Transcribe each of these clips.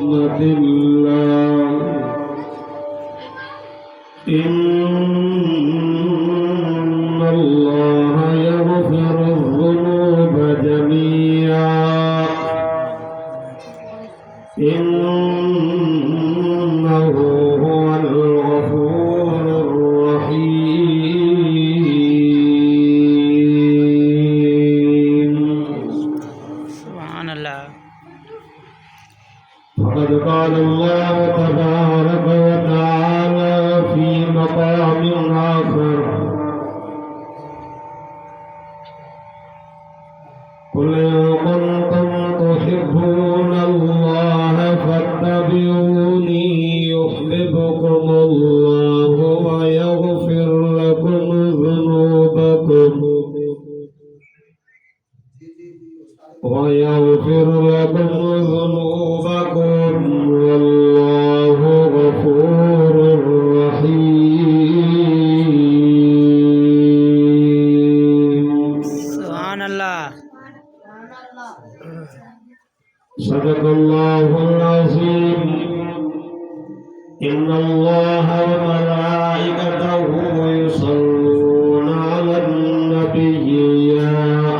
رحمة الله إن الله يغفر الذنوب جميعا إنه هو الغفور الرحيم. سبحان الله. فقد قال الله تبارك وتعالى في مقام آخر: قل إن كنتم تحبون الله فاتبعوني يحببكم الله ويغفر لكم ذنوبكم والله غفور رحيم. سبحان الله. صدق الله العظيم. إن الله وملائكته يصلون على النبي يا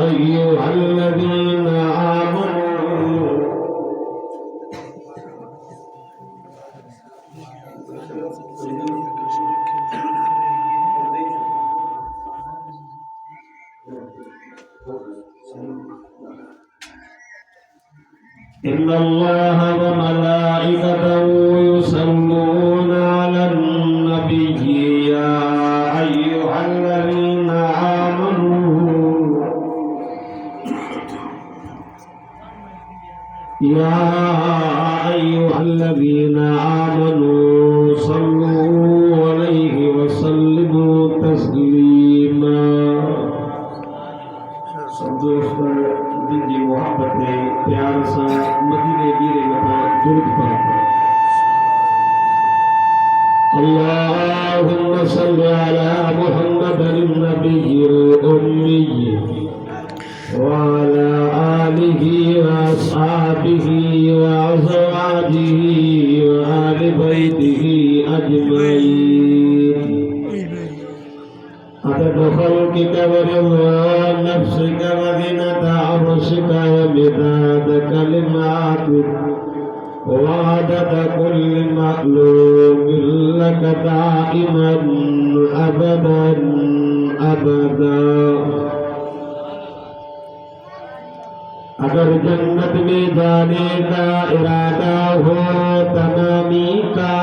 أيها الذين آمنوا إن الله وملائكته يصلون على النبي يا أيها الذين آمنوا صلوا عليه وسلموا تسليما. दोस्तों दिल की मोहब्बत है प्यार से मदीने गिरे मथा दुरूद पढ़ो. اللهم صل على محمد النبي الأمي وعلى آله وأصحابه وأزواجه وآل بيته أجمعين عدد خلقك ورضا نفسك وزنة عرشك ومداد كلماتك وعدد كل مخلوق لك دائما أبدا أبدا. अगर जन्नत में जाने का इरादा हो तमामी का,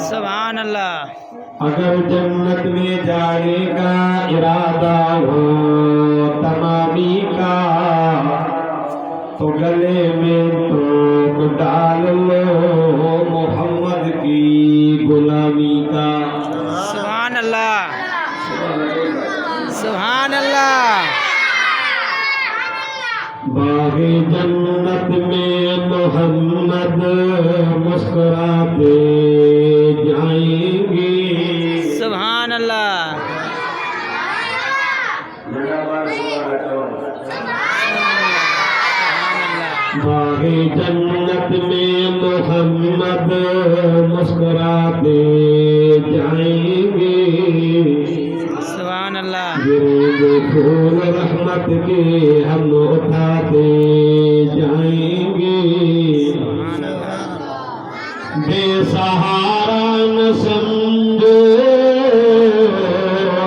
सुभान अल्लाह. अगर जन्नत में जाने का इरादा हो तमामी का, तो गले में तो डाल लो मोहम्मद की गुलामी का. सुभान अल्लाह. सुभान अल्लाह. बाग़े जन्नत में मोहम्मद मुस्कुराते जाएंगे. सुभान अल्लाह. बाग़े जन्नत में मोहम्मद मुस्कुराते जाएंगे. सुभान अल्लाह. गिरेंगे फूल रहमत के हम उठाते जाएंगे. बेसहारा न समझो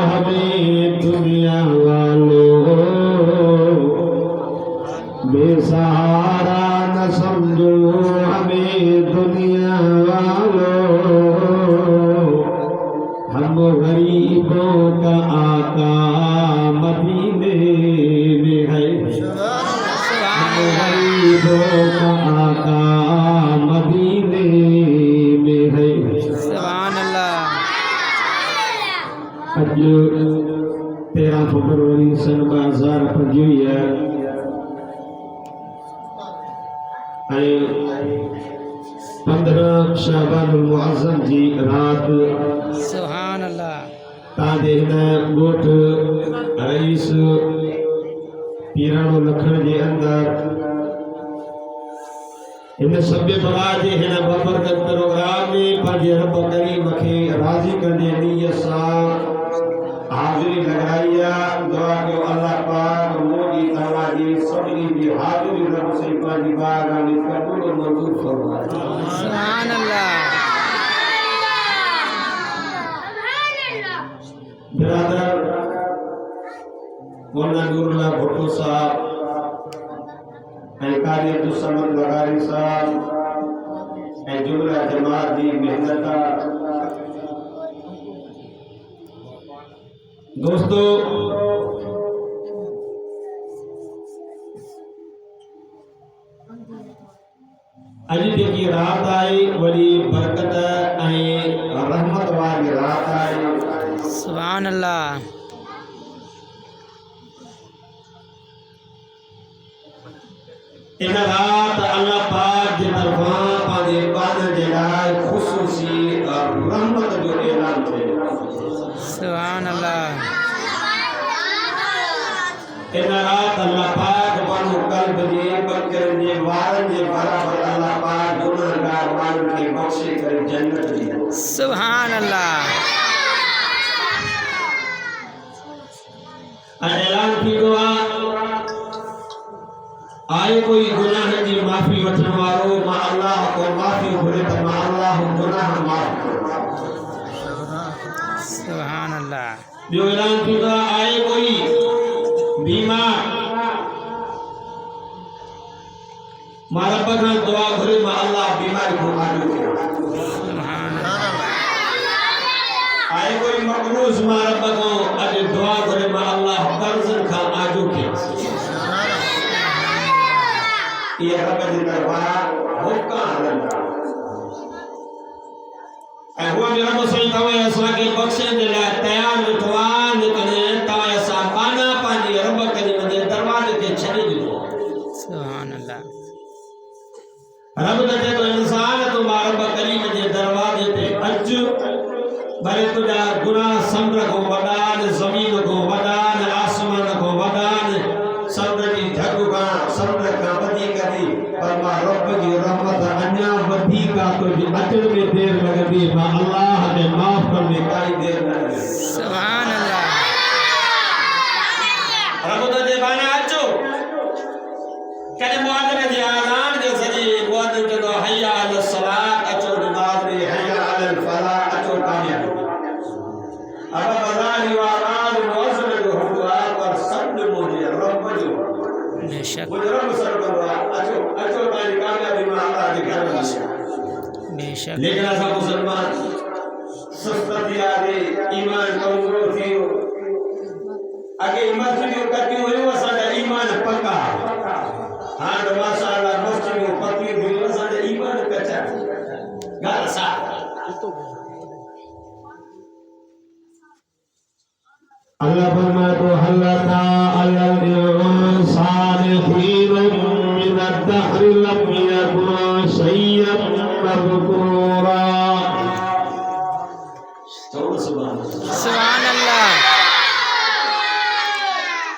हमें दुनिया वालों, बेसहारा न समझो हमें दुनिया वालों. हम गरीबों का आका मदीने में है. हम गरीबों का आका मदीने में है. सुभान अल्लाह. अज 13 फरवरी सन 2025 15 शाबानुल मुअज़्ज़म जी रात सुभान अल्लाह. ताजे गोठ रईस पीराणो लखण जे अंदर इन सभ्य समाज जे हिन बरकत प्रोग्राम में पंहिंजे रब करीम खे राज़ी कंदे नीयत सां हाज़िरी लगाई आहे। दुआ कयो अल्लाह पाक मोदी तव्हांजी सभिनी जी हाज़िरी रब से पंहिंजी बारगाह में क़बूल और मंज़ूर फरमाए। सुभान अल्लाह। बिरादर मौलाना नूरुल्लाह भुट्टो साहब कारी अब्दुल लगारी साहब जुमला जमात जी मेहनत दोस्तों अज जेकी रात आई वरी बरकत रहमत वाली रात आई। सुभान अल्लाह। इन रात अल्लाह पाक जी तरफा पांजे इबादत जे लाइ खुसूसी रहमत जो ऐलान थे। सुभान अल्लाह। इन रात अल्लाह पाक बनु कल्ब जे बकर जे वारन जे बराबर अल्लाह पाक गुनाहगार माण्हुनि खे बख़्शे करे जन्नत ॾिनी। सुभान अल्लाह। ऐलान थींदो आहे आए कोई गुनाह की माफी वठण वारो मां अल्लाह को माफी घुरे त मां अल्लाह गुनाह माफ कयो। सुभान अल्लाह। ॿियो ऐलान थींदो आहे आए कोई बीमार मां रब खां दुआ घुरे मां अल्लाह बीमारी को आजो कयो। सुभान अल्लाह। आए कोई मक़रूज़ मां रब खां अॼु दुआ घुरे मां अल्लाह कर्ज़नि खां आजो कयो। ये रब जी दरबार हुक्म हलंदा ऐं हुआ जो रब साईं तव्हां असांखे बख़्शण जे लाइ तयारु वेठो आहे लेकिन तव्हां असां कान्हा पंहिंजे रब करीम जे दरवाज़े ते छॾे ॾिनो। सुभान अल्लाह। रब त चए थो इंसान तूं मां रब करीम जे दरवाज़े ते अच भले तुंहिंजा गुनाह समुंड खां वॾा आहिनि ज़मीन खां वॾा आहिनि आसमान खां वॾा आहिनि समुंड जी ढग खां समुंड खां वधीक थी पर मां रब जी रहमत अञा वधीक आहे तुंहिंजे अचण में देर लॻंदी मां अल्लाह खे माफ़ करण में काई देर न लॻंदी। सुभान अल्लाह। रब त जे बाना अचो कॾहिं मुआज़िन जे आज़ान जे ज़रिए मुआज़िन चवंदो हया अल सलात अचो नमाज़ में हया अल फलाह अचो कामयाबी। अब बज़ारी वारान मुआज़िन जो हूंदो आहे पर सभु मुंहिंजे रब जो बेशक मुझे रब सर करवा अचो अचो तारी कामयाबी में अल्लाह के घर में बेशक। लेकिन असा मुसलमान सुस्ती आदे ईमान कमजोर थियो आगे मस्जिदों कती हुयो असा ईमान पक्का हां तो माशाअल्लाह मस्जिदों पक्की हुयो असा ईमान कच्चा गाल सा अल्लाह फरमाए तो हल्ला अलल इंसान खीरुम मिन अद-दहर लम यकुन शय्यन मज़कूरा। सुभान अल्लाह।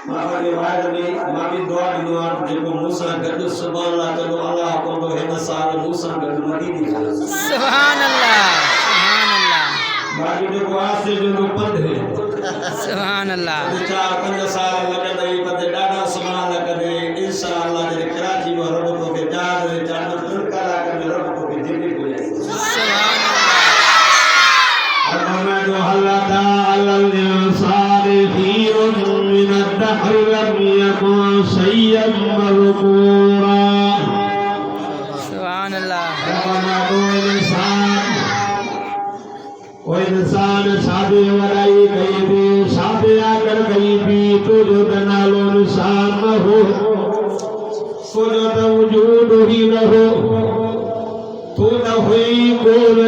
मां वाद में मां भी दुआ ॾिनो आहे जेको मूंसां गॾु सुभान अल्लाह कयो अल्लाह को हिन साल मूंसां गॾु मदीने हलो। सुभान अल्लाह। सुभान अल्लाह। मां भी जेको आसे जो पंध है सुभान अल्लाह। 4-5 साल लॻंदई पते ॾाढा सुभान लॻंदे इंशाअल्लाह जे कराची में रब तो के जाग रे जान कला के रब तो के जिंदगी हो जाए। सुभान अल्लाह। अरमा जो हल्ला अलल इंसान खीरुम मिन अद-दहर लम यकुन शय्यन मज़कूरा। सुभान अल्लाह। अरमा जो इंसान शादी वराई गई थी शादी आकर गई भी तो जो नालो निशान न हो तो जो तो वजूद ही न हो तो न हुई कोल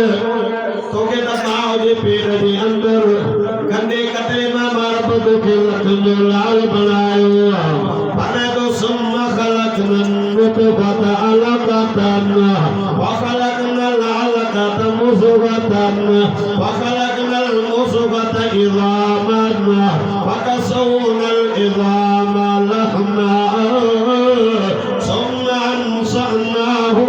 तो के नाव जे पेर जे अंदर गंदे कतरे में मारबत के लखन जो लाल बनायो बना तो सुम्मा खलकन नुतफत अलकतन वखलकन लालकत मुज़गतन वखलकन मुज़गत इज़ामन वकसौना इज़ाम लहमा सुम्मा अंशअनाहु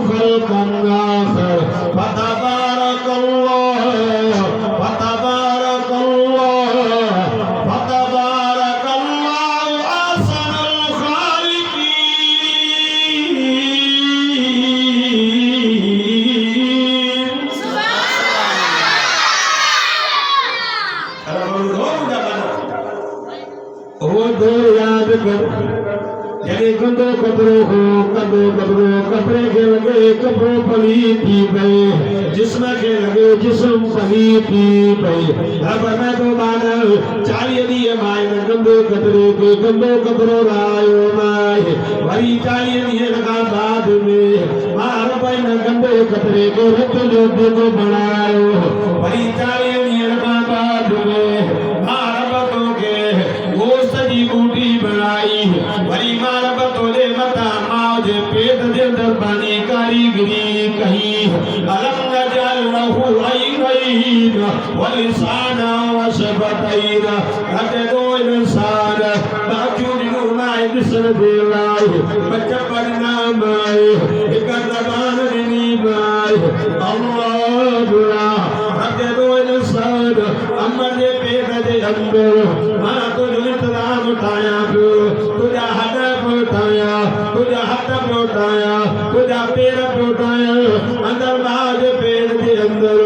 कपड़ो हो कपड़े के लगे कपड़ों पलीती गए जिस्म के लगे जिस्म पलीती गए अब मैं तो मानव चालिए दिए माए न गंदो कपड़ो रायो माए वही चालिए दिए लगा बाद में मार भाई न गंदे कपड़े को रत जो को बनायो वही चालिए दिए लगा बाद में मार बतों के गोश्त की बूटी बनाई वही मार बतों दे मता माओ जे पेट दे अंदर पानी कारीगरी कही अलम नजल लहू ऐनैन वलिसाना वशफतैन रख दो इंसान बाजू निगुमाए जिसन देवाए बच्चा परिणाम आए एक जबान निमाए अल्लाह रख दो इंसान अमर दे पेट दे अंदर मां तुझे इंतजाम उठाया तुझा हदफ उठाया तुझा हदफ उठाया तुझा पैर उठाया अंदर बाज पेट के अंदर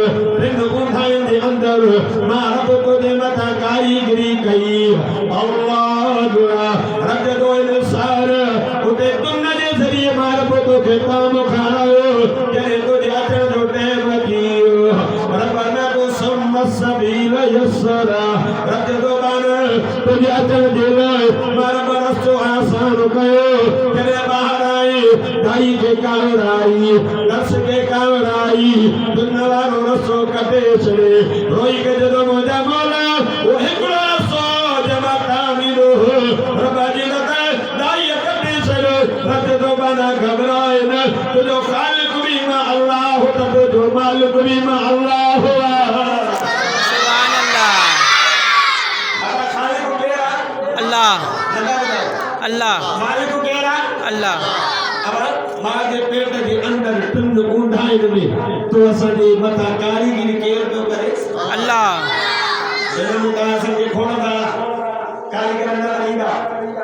रिंग उठाए दे अंदर मां रब तुझे मथा कारीगरी कई अल्लाह दुआ रब दो इंसान उते तुम जे जरिए मां रब तो के काम खाओ जने तुझे अचर जो टेम कियो रब मैं को सबील यसरा रब दो बान तुझे अचर दे मार बरसो आसान कयो जने बाहर आई दाई के कावराई दस के कावराई दुनवारो रसो कटे छड़े रोई के जदो मोजा मोला ओ हिकड़ो रसो जमा कामिलो रबाजी लता दाई कटे छड़े रत दो बाना घबराए न तुझो खालिक भी मा अल्लाह तब जो मालिक भी मा अल्लाह हुआ सुभान अल्लाह अल्लाह अल्लाह मालिक को कह रहा अल्लाह अब मां जे पेट के अंदर पिंड ऊंधाइण में तो असांजी मथा कारीगिरी केर पियो करे अल्लाह जन्म का असांजे खोड़ था कारीगर न ईंदा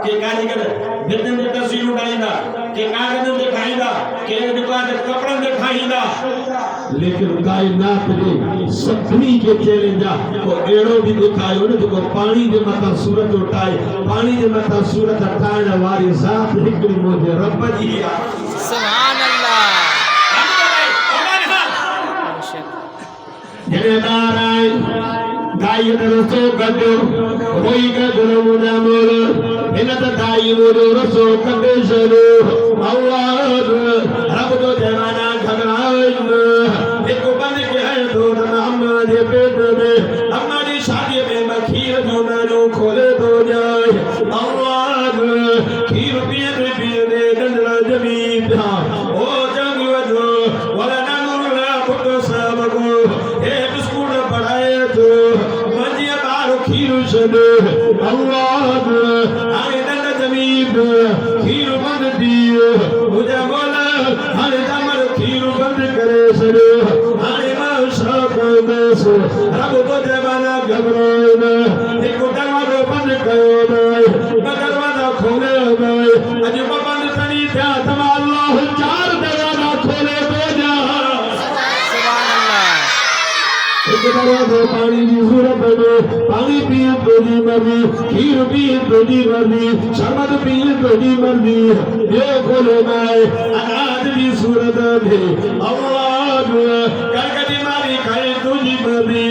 के कारीगर भितन ते तस्वीरूं ठाहींदा के कागज़नि ते ठाहींदा के दुकान ते कपड़नि ते ठाहींदा लेकिन कायनात जे सभिनी के चैलेंज को एड़ो भी दिखायो न जो पानी जे मथा सूरत उठाए पानी जे मथा सूरत ठाहिण वारी ज़ात हिकड़ी मुंहिंजे रब जी आहे सुभान अल्लाह जने नारायण दाई रसो कढो रोई कढो मुना मोर हिन त दाई मोर रसो कढे छॾो अल्लाह रब जो जमाना घबराए एक बंद के है तो अम्मा जे पेट में अम्मा जी शादी में मखीर जो नानो खोले तो जाए अल्लाह खीर पिए दे गंदला जमी था ओ जंग वजो वला नानुला पुट सब को एक स्कूल पढ़ाए तो मंजिया बार खीर छॾे अल्लाह हाणे दंड जमीन खीर बंद दियो मुझे बोला हाणे दमर खीर बंद करे छॾियो हाणे मां शौक़ बस रब तो जमाना घबराए न हिकु दरवाज़ो बंद कयो न दरवाज़ा खोलियो न अॼु बंद खणी थिया त अल्लाह चार दरवाज़ा खोले थो ॾियां सुभान अल्लाह एक दरवाज़ो पानी की सूरत में पानी पिए तो जी मर्जी खीर पिए तो जी मर्जी शरबत पिए तो जी मर्जी ये खोले माए अनाज की सूरत में अल्लाह करकटी मारी खाए तुझी मर्जी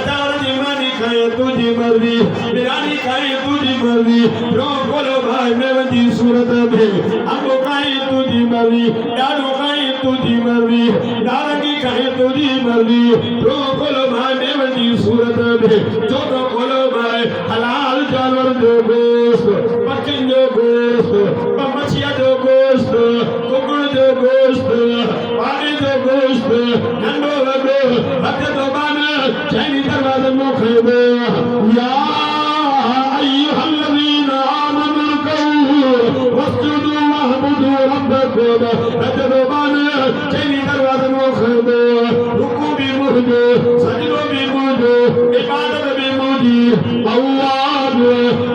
चावल जी मारी खाए तुझी मर्जी बिरयानी खाए तुझी मर्जी रो खोलो भाई मेवन जी सूरत में अम्बो खाए तुझी मर्जी डालो खाए तुझी मर्जी नारंगी खाए तुझी मर्जी रो खोलो भाई मेवन जी सूरत में जो तो खोलो भाई हलाल जानवर जो गोश्त पक्षिन जो गोश्त मछिया जो गोश्त कुकुड़ जो गोश्त पानी जो गोश्त नंडो लगो हथ तो बाना चैनी दरवाज़े मोखे दे या अय्युहल्लज़ीना आमनू रकऊ वस्जुदू वअबुदू रब्बकुम हथ तो बाना चैनी दरवाज़े मोखे दे रुकू भी मुझे सजदो भी मुझे इबादत भी मुझे अल्लाह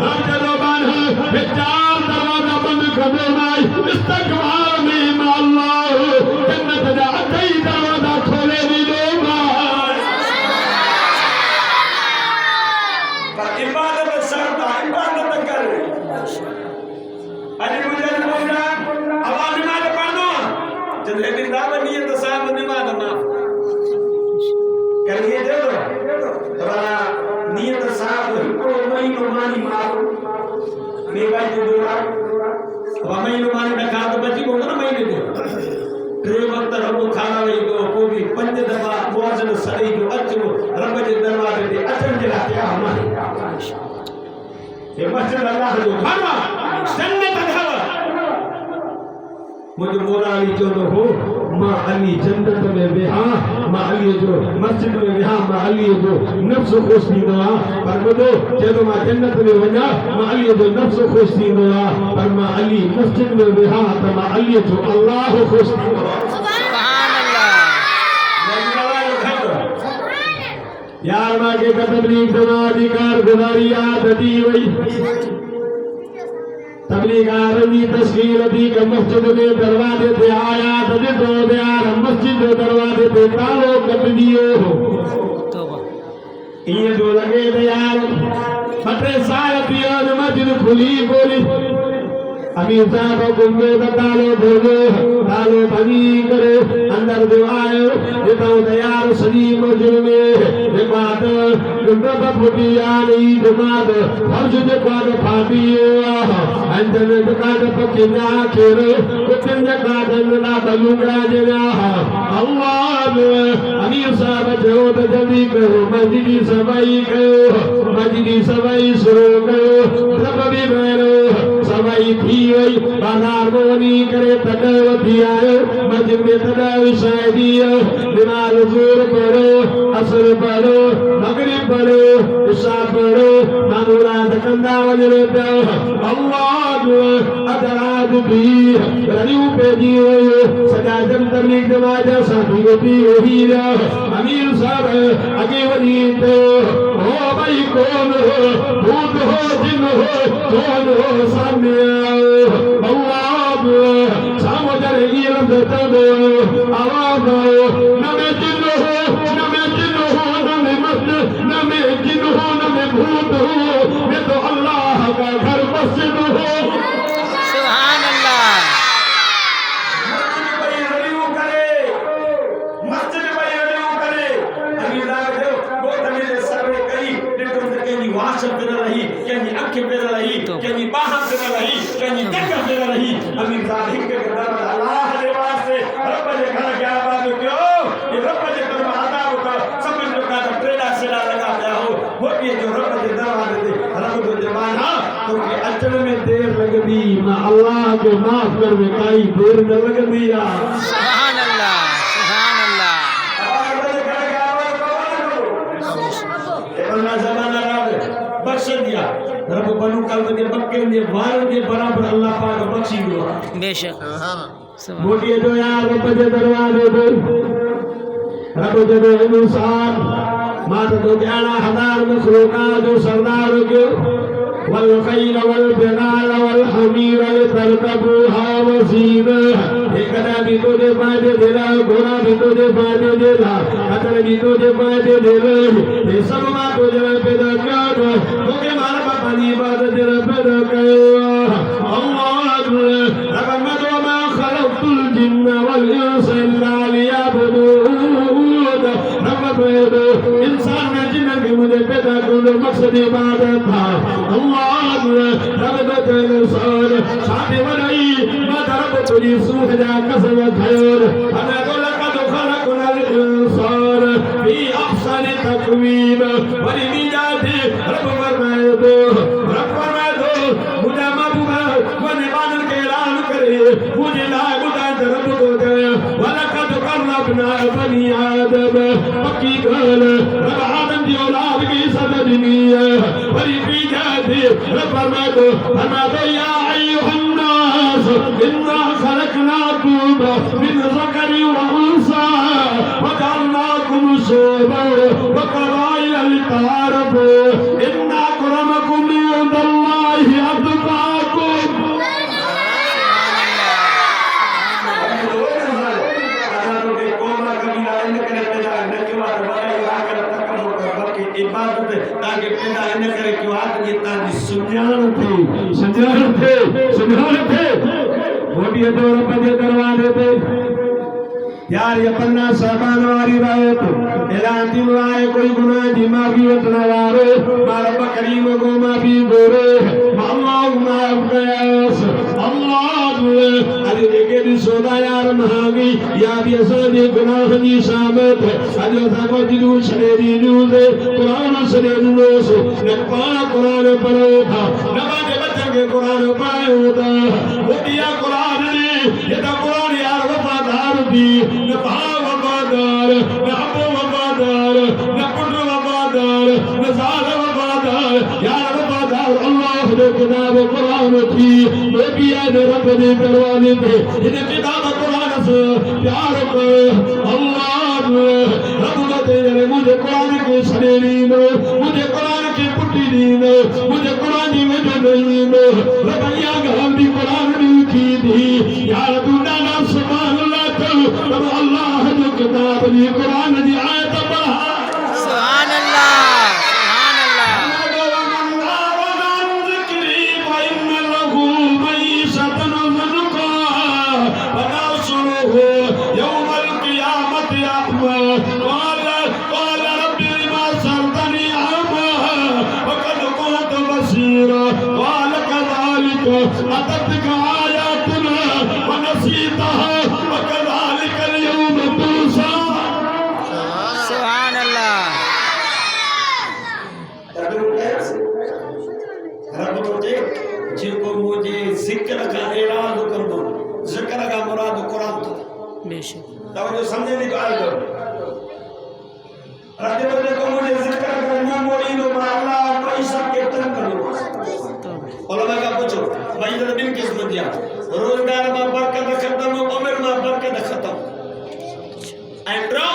हथ तो बाना चार दरवाज़ा बंद कर दो भाई इस्तकबाल में अल्लाह जन्नत दा अठई दरवाज़ा खोले दी देगा पर इबादत शर्त इबादत कर अरे मुझे बोलना बेवाई जो दोरा वमई माने डका तो बची को ना महीने दे टे वक्त रब खाना वही को भी पंज दफा मुअज्जिन सही जो अचो रब जे दरवाजे ते अचन जे लाते हमारे ये मस्जिद अल्लाह जो खाना जन्नत अधावा मुझे मौला अली जो हो मां अली जन्नत में विहा मां अली जो मस्जिद में विहा मां अली जो नफ्स खुश थींदो आ पर मुझे जेको मां जन्नत में वञा मां अली जो नफ्स खुश थींदो आ पर मां अली मस्जिद में विहा त मां अली जो अल्लाह खुश थींदो आ सुभान अल्लाह यार मां के तबलीग समाजी कारगुजारी याद दी वई तबलीग आरमी तस्कीर दी के मस्जिद में दरवाजे पे आया तजे तो यार मस्जिद के दरवाजे पे तालो कट दियो तौबा ये जो लगे थे यार फटे साल पियो मस्जिद खुली बोली अमीर साहब गुम्बे का तालो बनी करे अंदर जो आयो ये तो यार सजी मस्जिद में जमात गुम्बा फुटी आ नहीं जमात फर्ज जे काद फाटी अंदर जे काद पकिना खेरे कुछन जे काद ना बलुगा जे अल्लाह अमीर साहब जो तो जल्दी करो मस्जिदी सवाई शुरू करो रब भी मेरो सवाई थी वही बाजार बोनी करे तडव थी आयो मस्जिद में तडव शायदी नमाज ज़ोर पढ़ो असर पढ़ो मगरिब पढ़ो इशा पढ़ो मामूलात कंदा वञो पियो अल्लाह अदराज भी रनियूं पइजी वियो सॼा जन तबलीग नमाज साथी थी वही अमीर साहब अॻे वञी पियो हो भई कौन हो भूत हो जिन हो कौन हो सामने आओ अल्लाह सामने ये लफ्ज़ तबो आवाज़ न में जिन हो न में मस्त न में जिन हो न में भूत हो ये तो अल्लाह का घर मस्जिद हो सुभान अल्लाह अल्लाह के माफ कर में काई देर न लगती सुभान अल्लाह सुभान अल्लाह बख्श दिया रब बनू कल के बक्के ने वार के बराबर अल्लाह पाक बख्शी दियो बेशक मोटी जो यार रब जे दरवाजे पे रब जे इंसान मात तो 11,000 मखलूका जो सरदार के والخيل والبغال والحمير لتركبوها وزينة एकदा भी तुझे बाजे देला घोड़ा भी तुझे बाजे देला खतर भी तुझे बाजे देला ये सब मां तुझे पैदा किया तुझे मार बापा नी बात तेरा पैदा किया अल्लाह रब मा खलक़तुल जिन्न वल इंस इल्ला लियअबुदून रब इंसान ने जिन्न के मुझे पैदा करने मकसद इबादत था अल्लाह रब इंसान शादी बनाई मदरब तुझी सूह जा कसम खयोर हमें तो लक़द खलक़नल इंसान फी अहसनि तक़वीम वली मिजाती रब फरमाए दो मुझे महबूबा वने बादल के ऐलान करे मुझे ला मुदा रब को दे वलक़द करबना बनी आदम पक्की गल रब आदम की औलाद की सदनी है वली मिजाती रब फरमाए दो या अय्युहन नास इन्ना खलक़नाकुम मिन ज़करि व उन्सा वजअलनाकुम शुअबन व क़बाइल लितआरफू इन्ना अक्रमकुम इंदल्लाहि अत्क़ाकुम इबादत ताके पैदा न करे क्यों हाथ ये ताजी सुजान थे मोटी तो रब जे दरवाजे पे यार ये पन्ना साहबान वाली रायत ऐलान दिन आए कोई गुनाह जी माफी उतना वारे मारा करीम को माफी गोरे अल्लाह माफ कयास अल्लाह अरे लेके भी सोदा यार महागी या भी असादे गुनाह जी सामत अजो साको दिलू शरीरी न्यूज़ कुरान शरीरी न्यूज़ नपा कुरान पढ़ो था नमाज बच्चों के कुरान पढ़ो था वो दिया कुरान ने ये तो कुरान यार वफादार थी न भाव वफादार न अबू वफादार न पुत्र वफादार न ज़ाल वफादार यार वफादार अल्लाह ने किताब कुरान थी मैं भी याद रब ने दरवाजे पे इन किताब कुरान से प्यार कर अल्लाह रब ने मुझे कुरान के शरीरी में मुझे कुरान की पुट्टी दी मुझे कुरान में जो नहीं रबैया गांधी कुरान लिखी थी यार तू नाना सुभान अल्लाह तब अल्लाह जो किताब दी कुरान दी आयत पढ़ा सुभान अल्लाह सुभान अल्लाह أتتك آياتنا ونسيتها وكذلك اليوم تنسى सुभान अल्लाह रब मुझे जिनको मुझे जिक्र का एलान कर दो जिक्र का मुराद कुरान था बेशक तब जो समझे नहीं तो आए दो रब को मुझे जिक्र करना मोड़ी नो अल्लाह पैसा के तन करो उलमा का पूछो भाई तो दिन किस्मत दिया रोजगार में बरकत खत्म उम्र में बरकत खत्म एंड्रो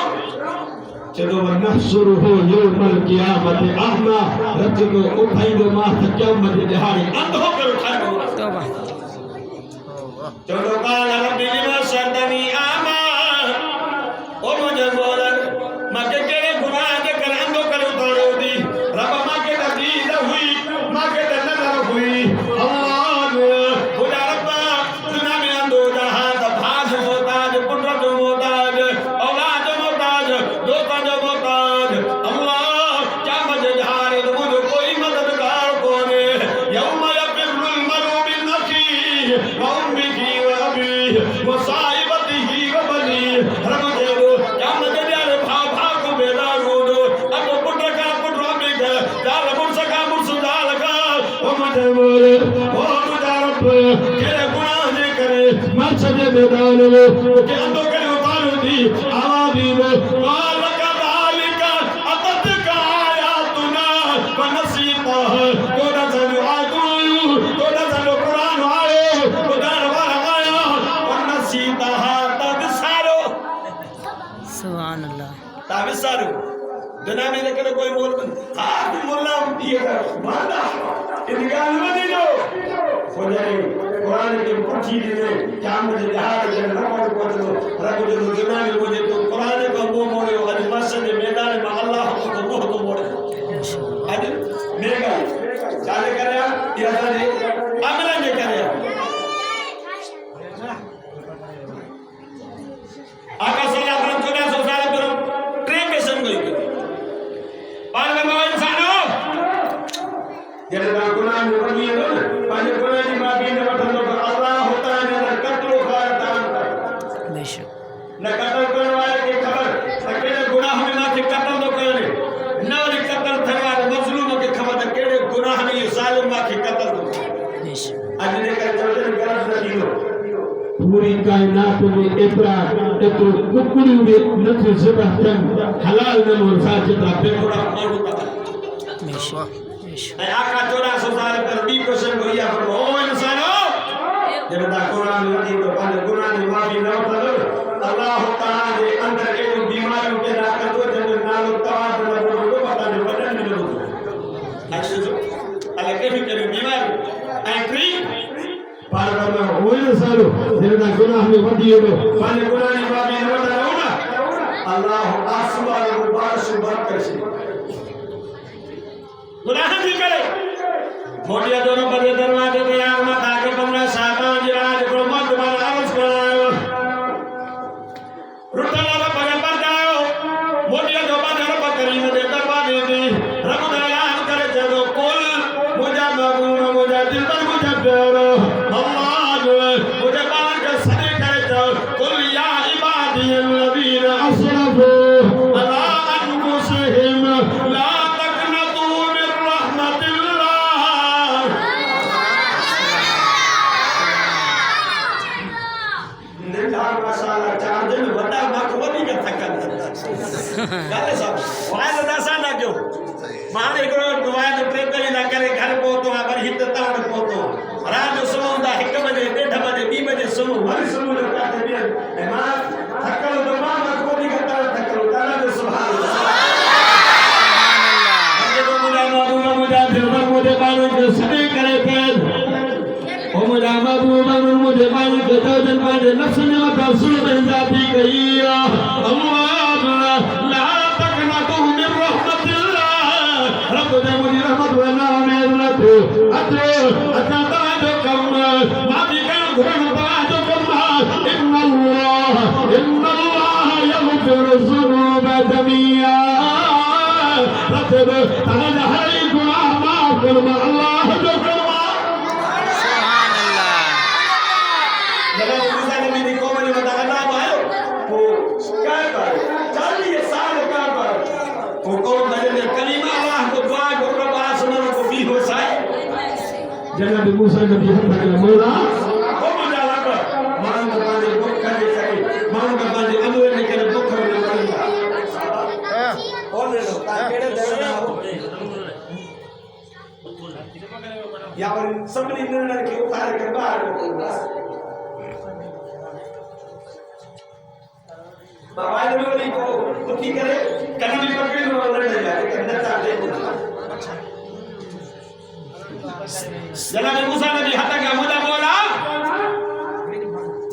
चलो नहसुरु यौमल क़ियामत अहमा रब को उठाई दो माह तक क़यामत दिहाड़ी अंत होकर उठाए दो तौबा चलो काल रब्बी लिमा शरदनी आमा ओ मुझे बोला मके तेरे गुनाह के करंदो कर उतारो दी रब मके तबीद हुई मके नजर हुई अल्लाह खुदा रब्बा दुनिया में अंदो जहां द भाज मोताज पुत्र जो मोताज औलाद मोताज दोस्त जो मोताज अल्लाह क्या मजेदार है मुझे कोई मददगार कौन है यौम यफिरुल मरउ मिन अखी व उम्मिही व अबीही व साहिबतिही व बनी रब दे दो क्या मजेदार भाव भाव को बेदार हो दो अब पुत्र का पुत्र अबे का जाल मुर्स का मुर्स जाल का ओ मुझे बोले ओ मुझे रब तेरे गुनाह ने करे मकसद मैदान में के अंदो करे उतारो दी आवाज़ी में काल कदालिक अततक आयातुना व नसीतहा तो नजर आयतु तो नजर कुरान आयो खुदा वाला आया व नसीतहा तबसारो सुभान अल्लाह तबसारो दुनिया में लेकर कोई बोल हां मुल्ला ये माना इनका नहीं दो खुदाई कुरान के पुठी ने क्या मुझे जहां के नमक को दो रब जो दुनिया में मुझे तो कुरान का वो मोड़े आज मस्जिद मैदान में अल्लाह को वो तो मोड़े आज मेगा चाले करे या सारे अमला ने करे आकाश से अपना छोटा सोसाल पर ट्रेन के संग गई और मैं इंसानो जरा कुरान में पढ़ी है ना पानी कुरान की माफी ने बता दो अल्लाह होता है ना कत्ल खारदान बेशक न कत्ल करने वाले की खबर अकेले गुनाह में ना के कत्ल तो करे न और कत्ल थवा मजलूम के खबर अकेले गुनाह में जालिम ना के कत्ल तो बेशक आज ने कर चलते गलत नहीं हो पूरी कायनात में इतना तो कुकुरी में नथी जबहतन हलाल न और साजिदा बेकोड़ा और होता बेशक बेशक आका 1400 साल पर भी क्वेश्चन भैया पर ओ इंसानो जब तक कुरान नहीं तो पाने गुनाह की माफी न होता अल्लाह ताला के अंदर एक बीमारी के ना कर दो जब नाम तवाद न बोलो पता नहीं बदन नहीं लो अच्छा जो अलग के भी बीमारी एंट्री पार करना हो इंसानो जब तक गुनाह में वधी हो पाने गुनाह की माफी न होता ना अल्लाह आसमान और बारिश बरकत से गुनाह नहीं करे मोटिया दोनों बड़े दरवाजे पे यार मत आगे 15 साल जिराज को मत बना अर्ज करायो रुट गाले सब वाय तो दासा ना क्यों मान एकरो वाय तो ट्रेन करी ना करे घर पहुंचो अगर हित तावड़ पहुंचो रात जो सुमंदा 1 बजे 1:30 बजे 2 बजे सुमो वरी सुमो काते बे ए मां थकल तो मां को दी करता थकल ताला जो सुभान अल्लाह मुझे बानो जो सदे करे थे ओ मुझे बाबू मुझे बानो जो दर्जन बाने नफ्स ने मता सुन जाती गई अल्लाह ला तकनतु मिन रहमतिल्लाह रब दे मुझे रहमत व नाम अल्लाह अतो अता जो कम माफी कर गुनाह जो कम इन्नल्लाह यगफिरु ज़ुनूब जमीआ रब ताला हर गुनाह माफ कर अल्लाह जो करवा सुभान अल्लाह जब मूसा नबी ने कौम ने बताया ना आयो वो क्या कर 40 साल का कर वो कौम ने कलीमा अल्लाह को दुआ को रब आसमान को भी हो साए जनाब मूसा नबी हथ के मौला वो मजा लगा मान का बाने दुख करे सके मान का बाने अमर ने करे दुख ने करता और ले लो ता केड़े देना हो या पर सबने निर्णय के उतार के बाहर बाबा ने बोली को मुट्ठी करे कन्नी पकड़े में लड़ जाए करना चाहते जनाब मूसा ने भी हटा के मुदा बोला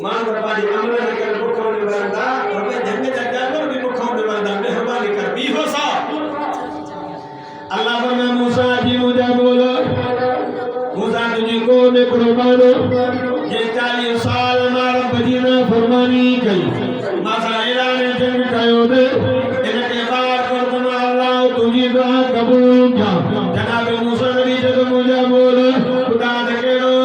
मान बाबा जी अमर ने कर मुखों ने बंदा और मैं जंग जगह भी मुखों ने बंदा मेहरबानी कर भी हो सा अल्लाह ने मूसा जी मुझे बोलो मूसा तुझे को ने कुर्बानो ये 40 साल मार बजीना फरमानी कई मासा ऐलान जंग कयो दे इनके बाद करतन अल्लाह तुझी दुआ कबूल का जनाब मूसा नबी जब मुझे बोलो खुदा दे केड़ो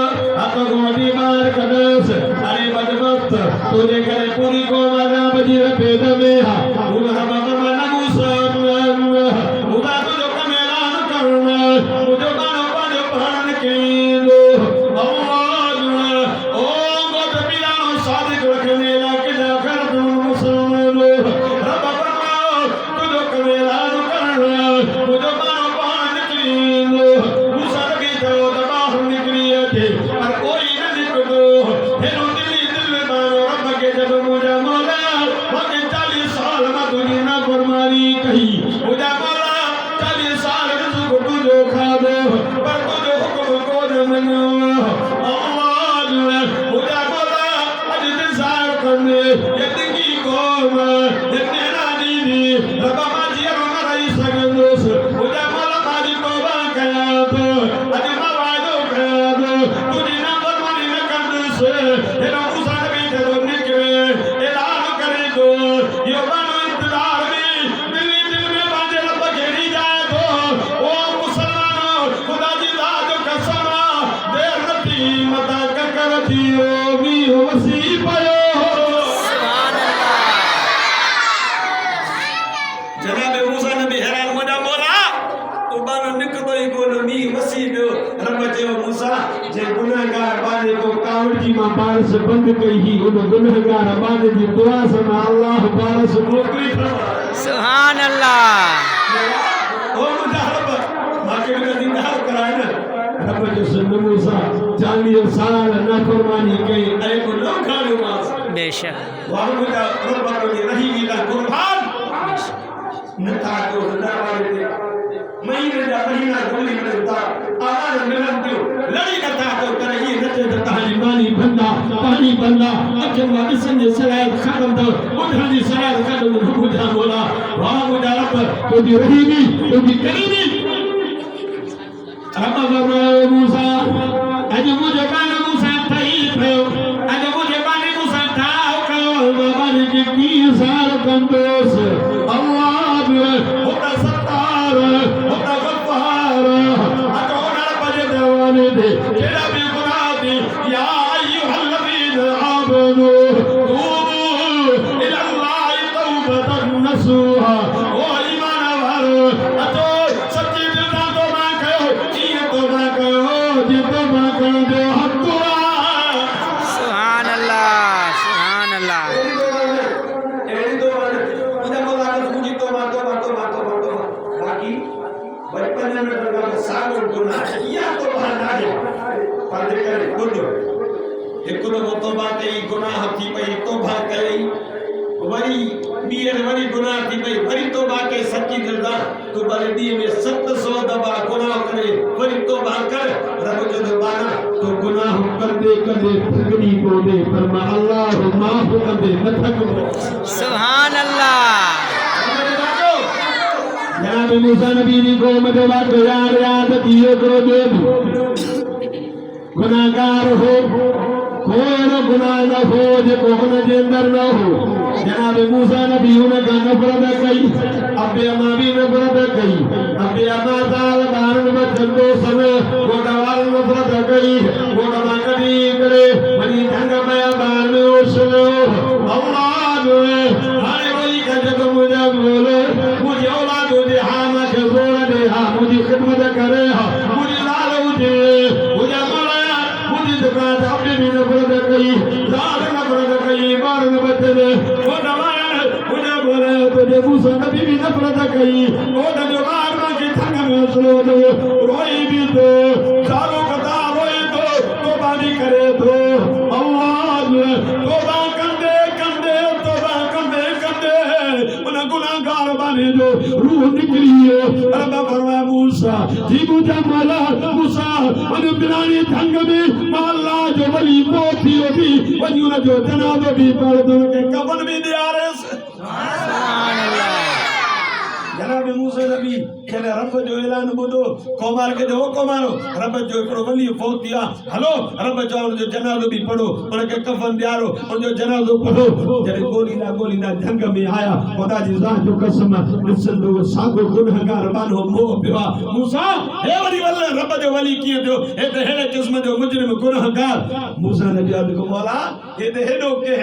हथ गोदी मार कदस अरे बदबख्त तुझे करे पूरी को माना बजी पेद में हा मुझे बाबा ना मूसा खुदा तुझो कमेलान करना मुझे बानो बानो पहन के दो अल्लाह ओ गद बिलानो सादिक रखने लाके जाकर तुम मुसलमानो रब फरमाओ तुझो कमेलान करना मुझे बानो पहन के दो मूसा के जो बाहर निकली थे पर कोई न निकलो हेरो दिल में बानो रब के जब मुझे मौला मगे 40 साल में तुझे ना फरमानी कही मुझे मौला 40 साल रुज़ तुझो खा दो पर तुझो हुक्म को न मनो अल्लाह मुझे मौला अज इंतजार करने यदगी कौम इतने राजी दी रब माजी और रही सकंदोस मुझे मौला माजी तौबा कया तो अज मवादो कया तो तुझे ना फरमानी न करदस हेरा मूसा नबी जब निकले ऐलान करे दो यो बानो इंतजार में दिल में बाजे रब घेरी जाए तो ओ मुसलमानों खुदा जी दाद कसम देर नती मता करती होगी वसी पयो सुभान अल्लाह जनाब मूसा नबी हैरान मुझा बोला उबानो निकतो ही को नबी वसी दो रब जे मूसा जे गुनाहगार बाने को कावड़ जी मां पारस बंद कई ही उन गुनाहगार बाने जी दुआ सना अल्लाह पारस मोकली फरमा सुभान अल्लाह ओ मुझा रब माके में दीदार कराए ना रब जो सन मूसा 40 साल नाफरमानी कई अरे को लो खाने मास बेशक वाह मुझा रब को रही ला कुर्बान नता को नदावाले दे महीने जा महीना गोली में ता आवाज मिलन दियो लड़ी कथा तो करे ये नचे तानी पानी बंदा अजमा इसन सलात खत्म दो उठानी सलात खत्म मुझा बोला वाह मुझा रब तो दी रहीमी तो दी करीमी रब फरमाए मूसा अज मुझे बाने मूसा थई थियो अज मुझे बाने मूसा थाओ कयो बाने जी 20 साल कंदोस अल्लाह होता सत्तार होता गफ्फार अतोना बजे दवाने दे केड़ा भी गुनाह दी या अय्युहल्लज़ीना आमनू तूबू इलल्लाहि तौबतन नसूहा ओ ईमान वालो अतो सच्ची दिल ना तो मां कयो ये तो मां कयो जे तो मां कयो जो हक सुभान अल्लाह सुभान अल्लाह एड़ी तो मुझे बोला कि तुझी तो गुनाह या तौबा नाहे पर करे ॿुध हिकु दफ़ो तौबा कई गुनाह थी पई तौबा कई वरी ॿीहर वरी गुनाह थी पई वरी तौबा कई सची दिलि सां तूं भले ॾींहं में 700 दफ़ा गुनाह करे वरी तौबा कर रब जो बाना तो गुनाह कंदे कंदे थकड़ी पवंदे पर मां अल्लाह माफ़ कंदे न थकंदो सुभान अल्लाह जनाब मूसा नबी जी क़ौम जो वाक़ियो याद कियो करो ॿियो गुनाहगार हो कोई गुनाह न हो जेको हुन जे अंदर न हो जनाब मूसा नबी हुन खां नफ़रत कई अबे अमा भी नफ़रत कई अबे अमा साल ॿारनि बचनि दोस्तनि घोट वारनि नफ़रत कई घोट मां कढी करे वञी ढंग बयाबान में ओसलियो अल्लाह जो हाणे वरी कजब मुंहिंजा बोलो मुंहिंजी औलाद हुजे हा मूंखे ज़ोर ॾे हा मुंहिंजी ख़िदमत करे हा मुंहिंजी लाल हुजे मुंहिंजा मौला मुंहिंजी दुकान अपने भी नफ़रत कई लाल नफ़रत कई ॿारनि बचनि घोट वारनि मुंहिंजा बोले तुंहिंजे मूसा नबी भी नफ़रत कई घोट जो ॿार मूंखे थक में ओसलियो थो रोई बि थो सारो कथा रोए थो तौबा बि करे थो अल्लाह तौबा कंदे कंदे तौबा कंदे कंदे उन गुनाहगार बाने जो रूह निकली वियो रब फरमाया मूसा जी मुंहिंजा मौला मूसा उन बिरानी ढंग में मां अल्लाह जो वली मौत थी वठी वञी उन जो जनाज़ो बि पढ़ थो के कफन बि ॾियारेसि सुभान अल्लाह जनाब मूसा नबी कहले रब जो ऐलान ॿुधो कौमार के हो कौमारो रब जो हिकिड़ो वली फौत थिया हलो रब जो उन जो जनाज़ो बि पढ़ो उनखे कफन ॾियारो उन जो जनाज़ो पढ़ो जॾहिं ॻोल्हींदा ढंग में आया ख़ुदा जी ज़ात जो कसम ॾिसंदो साॻियो गुनहगार बानो मोह पियो आहे मूसा हे वरी रब जो वली कीअं थियो हे त अहिड़े क़िस्म जो मुजरिम गुनहगार मूसा नबी अर्ज़ कयो मौला हे त हेॾो के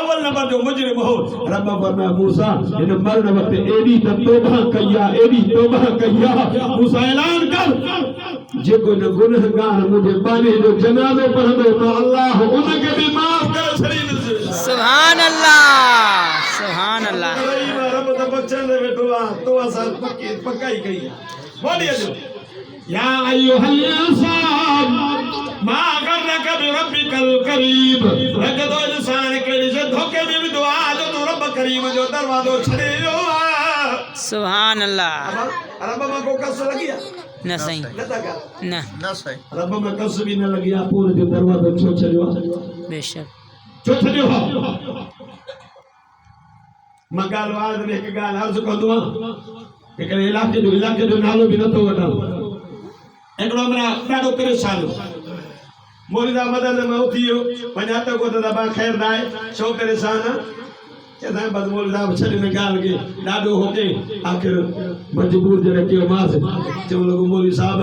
अवल नंबर जो मुजरिम हो रब फरमाया मूसा हिन मरण वक़्तु एॾी त तौबा कया एॾी तौबा कया मूसा ऐलान कर जेको न गुनहगार मुंहिंजे बाने जो जनाज़ो पढ़ंदो त अल्लाह उनखे बि माफ़ करे छॾींदुसि सुभान अल्लाह सुभान अल्लाह रब त बचन में वेठो आहे तो असां पकाई कई बोलिए जो या अय्युहल इंसान मा गरक बिरब्बिकल करीम रजदो इंसान कहिड़ी से धोखे में बि दुआ जो तू रब करीम जो दरवाज़ो छॾे वियो आहे सुभान अल्लाह रब मां को कस लगी आहे न सही न था कर न रब में कस भी न लगी आहे पूरे जो दरवाज़ो छो छॾियो आहे बेशक छो छॾियो आहे मां ॻाल्हि वाद में हिकु ॻाल्हि अर्ज़ु कंदो आहियां हिकिड़े इलाइक़े जो नालो बि नथो वठां हिकिड़ो हमरा ॾाढो परेशान हो मोरीदा मदद में उथी वियो वञा त को त बा ख़ैर न आहे छो परेशान आहे चवंदा बस मौलवी साहब छॾ हिन ॻाल्हि खे ॾाढो होके आख़िर मजबूर जॾहिं कयो मांसि चवणु लॻो मौलवी साहब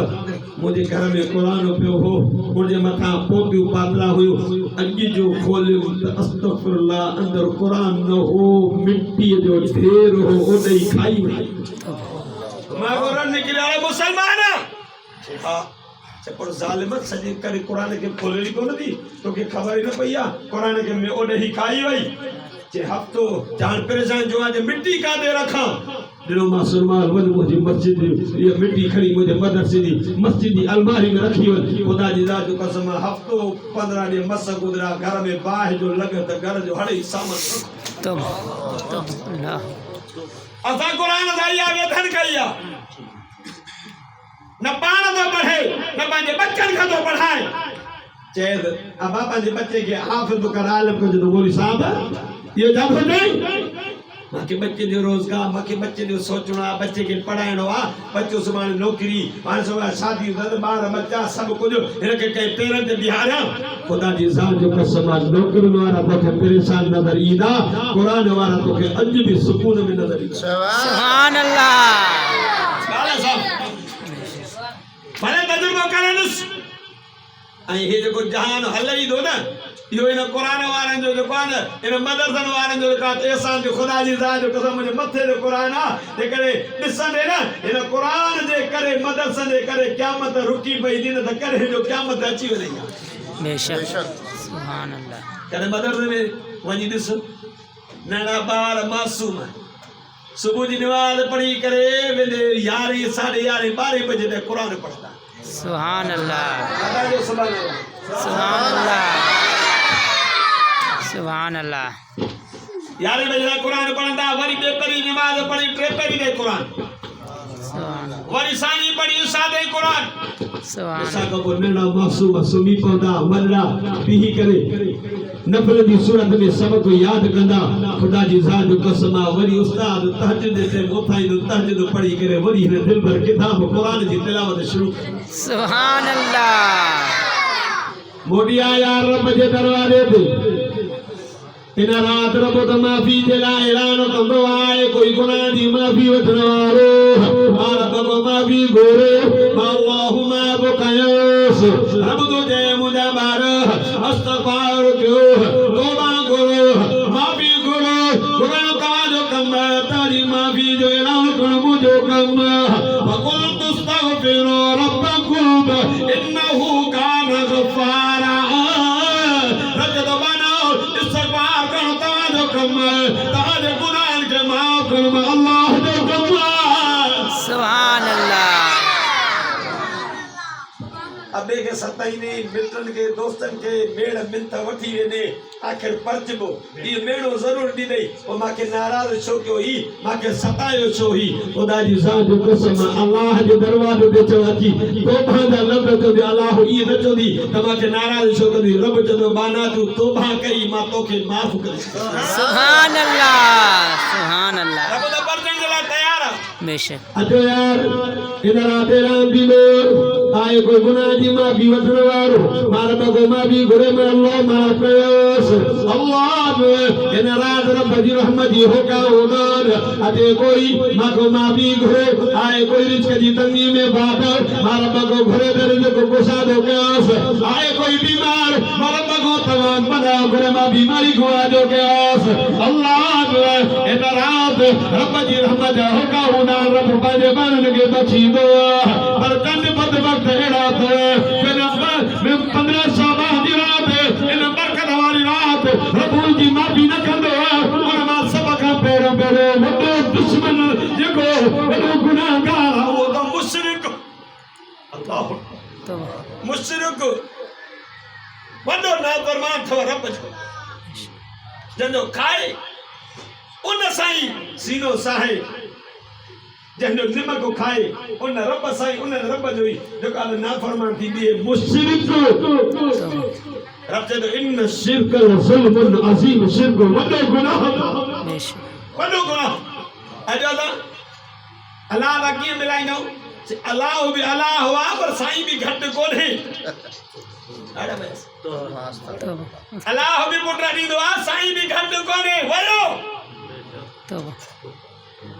मुंहिंजे घर में क़ुरान पियो हो मुंहिंजे मथां पोटियूं पातला हुयूं अॼु जो खोलियो त अस्तग़फिरुल्लाह अंदरि क़ुरान न हो मिटीअ जो ढेर हो ओॾे ई खाई वई मां क़ुरान निकिरियो आहे मुसलमान हा पर ज़ालिम सॼे करे क़ुरान खे खोलणी कोन थी तोखे ख़बर ई न पई आहे क़ुरान खे में ओॾे ई खाई वई जे हफ़्तो जान परेशान जो आहे मिट्टी काॾे रखां ॾिनो मां सुरमाल वञ मुंहिंजी मस्जिद इहा मिट्टी खणी मुंहिंजे मदरसे जी मस्जिद जी अलमारी में रखी वञ ख़ुदा जी ज़ात जो कसम हफ़्तो 15 ॾींहं मस गुज़रिया घर में बाहि जो लॻे त घर जो हर ई सामान तुम अल्लाह असां क़ुरान सां इहा वेठन कई आहे न पाण थो पढ़े न पंहिंजे बच्चनि खे थो पढ़ाए चए अब पंहिंजे बच्चे खे हाफ़िज़ कर आलिम कजो त मौलवी साहब इहो जाथो नहीं मांखे बच्चे जो रोज़गार मांखे बच्चे जो सोचणो आहे बच्चे खे पढ़ाइणो आहे बच्चो सुभाणे नौकिरी हाणे सुभाणे शादी ॿार बच्चा सभु कुझु हिनखे कंहिं पेरनि ते बीहारियां ख़ुदा जी ज़ात जो कसम आहे नौकरियुनि वारा तोखे परेशान नज़र ईंदा क़ुरान वारा तोखे अॼु बि सुकून में नज़र ईंदा सुभान अल्लाह भले तजुर्बो करे ॾिस ऐं हे जेको जहान हले ई थो न इहो इन क़ुरान वारनि जो जेको आहे न इन मदरसनि वारनि जो जेको आहे अहसान जो ख़ुदा जी ज़ात जो कसम मुंहिंजे मथे जो क़ुरान आहे जे करे ॾिसंदे न हिन क़ुरान जे करे मदरसनि जे करे क़यामत रुकी पई थी न त करे जो क़यामत अची वञे बेशक सुभान अल्लाह कॾहिं मदरसे में वञी ॾिस नंढा ॿार मासूम सुबुह जी नमाज़ पढ़ी करे वेंदे 11 साढे 11 12 बजे ताईं क़ुरान पढ़ंदा सुभान अल्लाह अल्लाह जो सुभान अल्लाह सुभान अल्लाह सुभान अल्लाह यारे में जरा कुरान पढ़ंदा वरी बेपरी नमाज पढ़ी ट्रेपरी दे कुरान सुभान वरी सानी पढ़ी सादे कुरान सुभान ऐसा को बोलना मासूम सुमी पौधा वल्ला पीही करे नफल दी सूरत में सबक याद कंदा खुदा जी ज़ात जो कसम वरी उस्ताद तहज्जुद से मोथाई दो तहज्जुद पढ़ी करे वरी हिन दिल भर किताब कुरान जी तिलावत शुरू सुभान अल्लाह मोटिया यार रब जे दरवाजे ते इन रात रब त माफ़ी जे लाइ ऐलान कंदो आहे कोई गुनाह जी माफ़ी वठण वारो मां रब को माफ़ी घुरे अल्लाहुम्मा बुकयस रब तो जे मुंहिंजा ॿार इस्तग़फ़ार कयो तौबा करो माफ़ी घुरो घुरण तव्हांजो कमु आहे तारी माफ़ी जो ऐलान करणु मुंहिंजो कमु फक़ुल तुस्तग़फ़िरू रब्बकुम इन्नहु कान गफ़ारा रजत बनाओ इस्तग़फ़ार करणु तव्हांजो कमु आहे तव्हांजे गुनाहनि खे माफ़ करणु अल्लाह जो कमु आहे सुभान अल्लाह अबे के सताई ने मित्रन के दोस्तन के मेड़ मिलता वठी वेने आखिर परचबो ये मेड़ो जरूर दी नहीं ओ माके नाराज छो क्यों ही माके सतायो छो ही खुदा जी ज़ात जो कसम अल्लाह जे दरवाजे ते चवाची तौबा दा लब तो अल्लाह ये न चोदी तमाके नाराज छो कदी रब जदो बाना तू तौबा कई मां तोखे माफ कर सुभान अल्लाह रब दा बर्तन जला तैयार बेशक अचो यार इधर आते राम दी लो आए कोई गुनाह जी माफी वठण वारो मार बगो माफी घुरे में अल्लाह माफ कयोस अल्लाह इन रात रब जी रहमत जी होका उमर अते कोई माको माफी घुरे आए कोई रिस्क जी तंगी में बादल मार बगो घुरे दर्द को गुस्सा दो कयोस आए कोई बीमार मार बगो तमाम बना घुरे मा बीमारी को आ दो कयोस अल्लाह इन रात रब जी रहमत होका उमर रब बाजे बनन के बची दो पर कंद बद वक्त एड़ा थे फिर मैं 1500 दी रात इन बरकत वाली रात रबूल जी माफी न कंदो और मां सब का पैर पैर वडो दुश्मन जेको वडो गुनाहगार वो तो मुशरिक अल्लाह तो मुशरिक वडो नाफरमान थो रब जो जंदो खाए उन साई सीनो साहे जंदो निमक खाए उन रब साई उन रब जो ही जो का नाफरमान थी बे मुशरिक रब जदो इन शिरक ज़ुल्मुन अज़ीम शिरक वडो गुनाह बेशक वडो गुनाह अजो अल्लाह दा की मिलाइनो अल्लाह भी अल्लाह हुआ पर साईं भी घट कोने अरे बस तो अल्लाह भी पुटरा दींदो आ साईं भी घट कोने वयो तो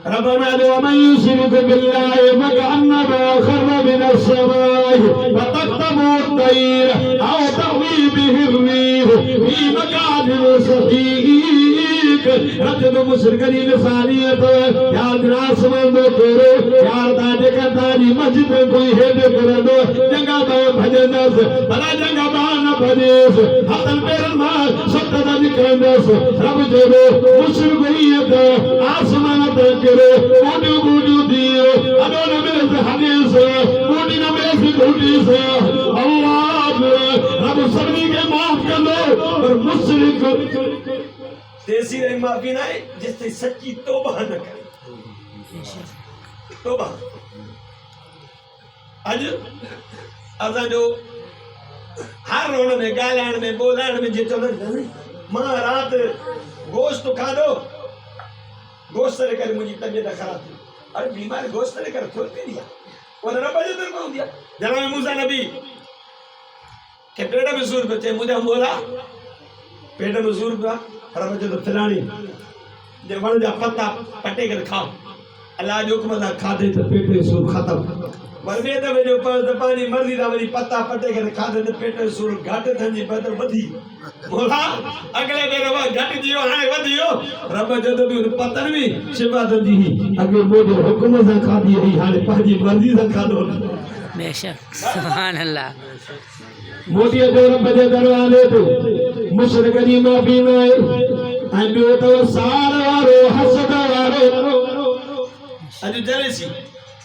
ربنا ومن يشرك بالله فكأنما خر من السماء فتقطفه الطير أو تهوي به الريح في مكان سحيق رجل مشركين ثانية يا جناس من دكتور يا تاج كتاني مسجد कोई हेड करदो जंगा बा भजनस भला जंगा बा न भजेस हतल पेरन मा सत्ता दा निकलंदस रब जेबो मुशरकियत आसमान ते करे बूडू बूडू दियो अदो न मेरे हदीस बूडी न मेरे बूडीस अल्लाह रब सबनी के माफ कर दो पर मुशरिक देसी रे माफी ना है जिससे सच्ची तौबा न करे तौबा आज असा जो हर रोड में गालान में बोलान में जे चलन मां रात गोश्त खादो गोश्त लेकर मुझी तबीयत खराब थी अरे बीमार गोश्त लेकर थोड़ पे दिया और रब जो तेरे को दिया जनाब मूसा नबी के पेट में सूर पे मुझे बोला पेट में सूर पे रब जो फिरानी जे वण जा पत्ता पटे कर खाओ अल्लाह जो हुक्म दा खादे तो पेट में सूर खत्म वरने तो जो पानी मर्जी दा वरी पत्ता पटे कर खादे तो पेट में सूर घाट थंजी पर वधी बोला अगले बेर वा घट जियो हाने वधियो रब जो तो पतन भी शिवा दी अगे मोदो हुक्म सा खादी ही हाने पाजी मर्जी सा खादो बेशक सुभान अल्लाह मोदी जो रब जे दरवाजे तो मुशरिक जी माफी न है ऐं ॿियो तो सार वारो हसद वारो अज जलेसी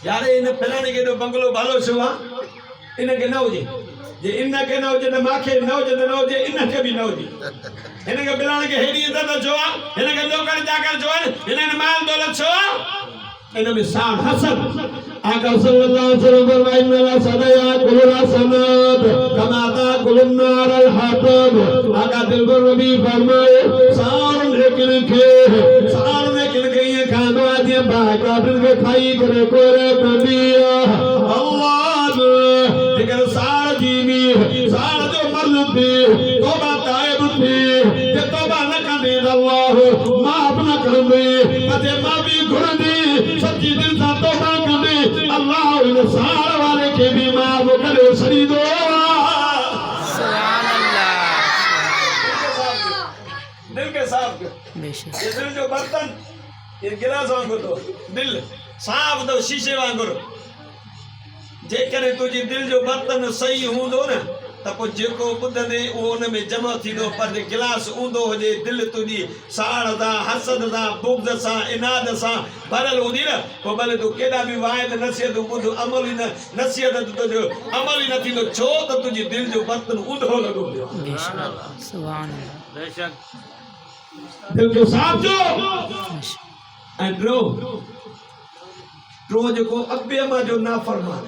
यारे इन फलाने के तो बंगलो भालो छुआ इनके न हुजे जे इनके न हुजे त माखे न हुजे त न हुजे इनके बि न हुजे इनके बिलाण खे हेॾी इज़त छो आहे इनके नौकर चाकर छो आहिनि हिननि माल दौलत छो आहे इन में साण हसद आका सल्लल्लाहु अलैहि वसल्लम फरमाए इन्ना सदया कुलरा सनद कमा ता कुलनार अल हातब आका दिलबर नबी फरमाए साण लेकिन के ये खानो आज बाका दिल में खाई करे कोरे नबिया अल्लाह जिगर साण जीवी साण जो मर्द थी तौबा ताइब थी जे तौबा न कंदे अल्लाह माफ न कंदे अते माफी घुरंदी सच्ची दिल से तौबा कंदे अल्लाह इन सार वाले के भी माफ करे सरीदो सुभान अल्लाह दिल के साफ बेशक ये दिल जो बर्तन ये गिलास वांगुर तो दिल साफ तो शीशे वांगुर जेकरे तुझी दिल जो बर्तन सही हूंदो न त पोइ जेको ॿुधंदे उहो उन में जमा थींदो पर गिलास ऊंधो हुजे दिल तुंहिंजी साड़ सां हसद सां बुग़्ज़ सां इनाद सां भरियल हूंदी न पोइ भले तूं केॾा बि वाइद नसीहत ॿुध अमल ई न नसीहत तुंहिंजो अमल ई न थींदो छो त तुंहिंजी दिल जो बर्तन ऊंधो लॻो पियो बेशक सुभान अल्लाह बेशक दिल जो साफ़ जो बेशक ऐं ड्रो जेको अबे मां जो नाफ़रमान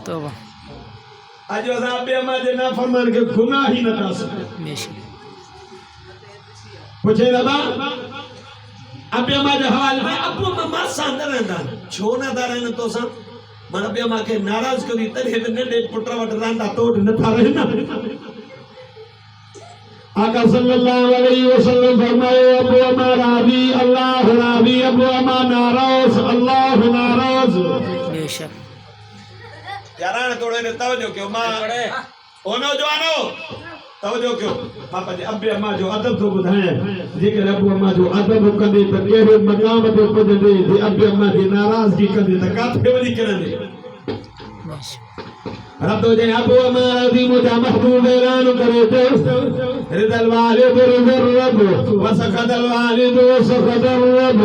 तौबा आज असां अबे मां जे नाफ़रमान खे गुनाह ही नथा सघूं बेशक पुछे दादा अबे मां जे हवाले में अबू मां सां न रहंदा छो नथा रहनि तोसां मन अबे मां खे नाराज़ करी तॾहिं बि नंढे पुट वटि रहंदा तोड़ नथा रहनि आका सल्लल्लाहु अलैहि वसल्लम फरमाए अबू अमा राज़ी अल्लाह राज़ी अबू अमा नाराज़ अल्लाह नाराज़ बेशक यारान थोड़े ने तवज्जो कयो मां ओनो जवानो तवज्जो कयो मां पंहिंजे अबे अम्मा जो अदब थो ॿुधायां जेकर अबू अम्मा जो अदब कंदे त कहिड़े मक़ाम ते पुॼंदे जे अबे अम्मा जी नाराज़गी कंदे त काथे वञी किरंदे बेशक रब जे अबू अम्मा राज़ी मुंहिंजा महबूब ऐलान करे थो रिदल वालिद रिदल रब वसक़दल वालिद वसक़दल रब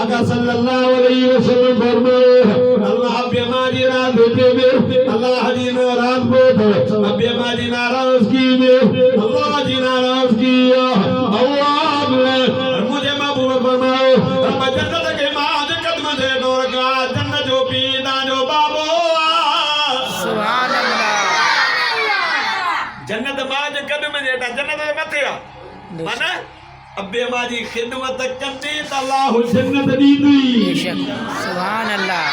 आका सल्लल्लाहु अलैहि वसल्लम फरमाए अल्लाह अबे अम्मा जी राज़गी में अल्लाह जी नाराज़ बोथ अबे अम्मा जी नाराज़गी में अल्लाह जी नाराज़गी अल्लाह मुझे महबूब फरमाओ रब जन्नत के माज कदम दे दो रखा जन्नत जो पीदा जो बाबो सुभान अल्लाह जन्नत माज कदम जेटा जन्नत में मथे माना अबे अम्मा जी खिदमत कंदे त अल्लाह जन्नत दींदी बेशक सुभान अल्लाह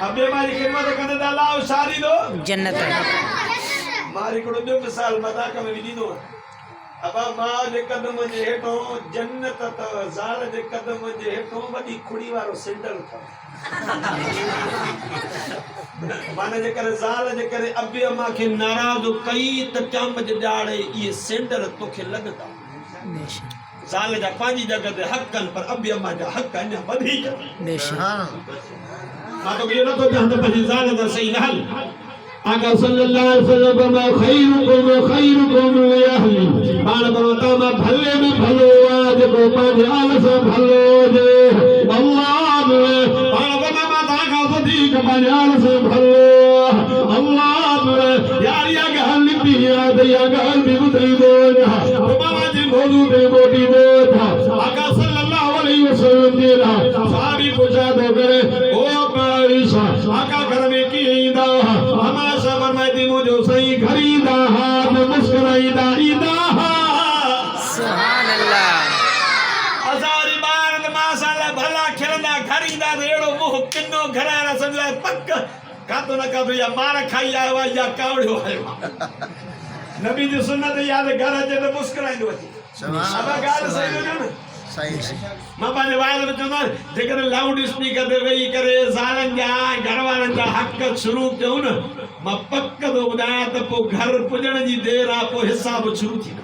अबे अम्मा जी खिदमत कंदे त अल्लाह शादी दो जन्नत मारी को ॿियो मिसाल मज़ाक में विझींदो अबा मां जे कदम जे हेठों जन्नत अथव ज़ाल जे कदम जे हेठों वॾी खुड़ी वारो सेंटर अथव माना जेकर ज़ाल जे करे अबे अम्मा खे नाराज़ कई त क़यामत जे ॾाड़े इहे सेंटर तोखे लॻंदा बेशक ज़ाल जा पंहिंजी जॻह ते हक़ आहिनि पर अबे अम्मा जा हक़ अञा वधीक बेशक मां तोखे इहो नथो चवां त पंहिंजी ज़ाल सां सही न हल आका सल्लल्लाहु अलैहि वसल्लम फरमाए खैरुकुम लिअहली पाण परवता मां भले में भलो आहे जेको पंहिंजे आल सां भलो हुजे अल्लाह पाण परवता मां तव्हां खां वधीक पंहिंजे आल सां भलो अल्लाह यार इहा ॻाल्हि निकिती आहे त इहा ॻाल्हि बि ॿुधाईंदो बाबा जी मौजू ते मोटींदो आका सल्लल्लाहु अलैहि वसल्लम जे लाइ साहबी पुछा थो करे ओ आयशा आका घर में कीअं ईंदा हमेशा फरमाईंदी मुंहिंजो सही घर ईंदा हा त मुस्कुराईंदा ईंदा हा सुभान अल्लाह असां वरी ॿार त माशाअल्लाह भला खिलंदा घर ईंदा त अहिड़ो मुंहुं किनो घरारा सम्झाए पक काथो न काथो या मार खाई आयो आहे या कावड़ियो आयो आहे नबी जी सुन्नत याद घर अचे त मुस्कुराईंदो अचे अब ॻाल्हि सही हुजे न सही मां पंहिंजे वाइद में चवंदो आहियां जेकर लाउड स्पीकर ते वेही करे ज़ालनि जा घर वारनि जा हक़ शुरू कयूं न मां पक थो ॿुधायां त पोइ घर पुॼण जी देरि आहे पोइ हिसाब शुरू थींदा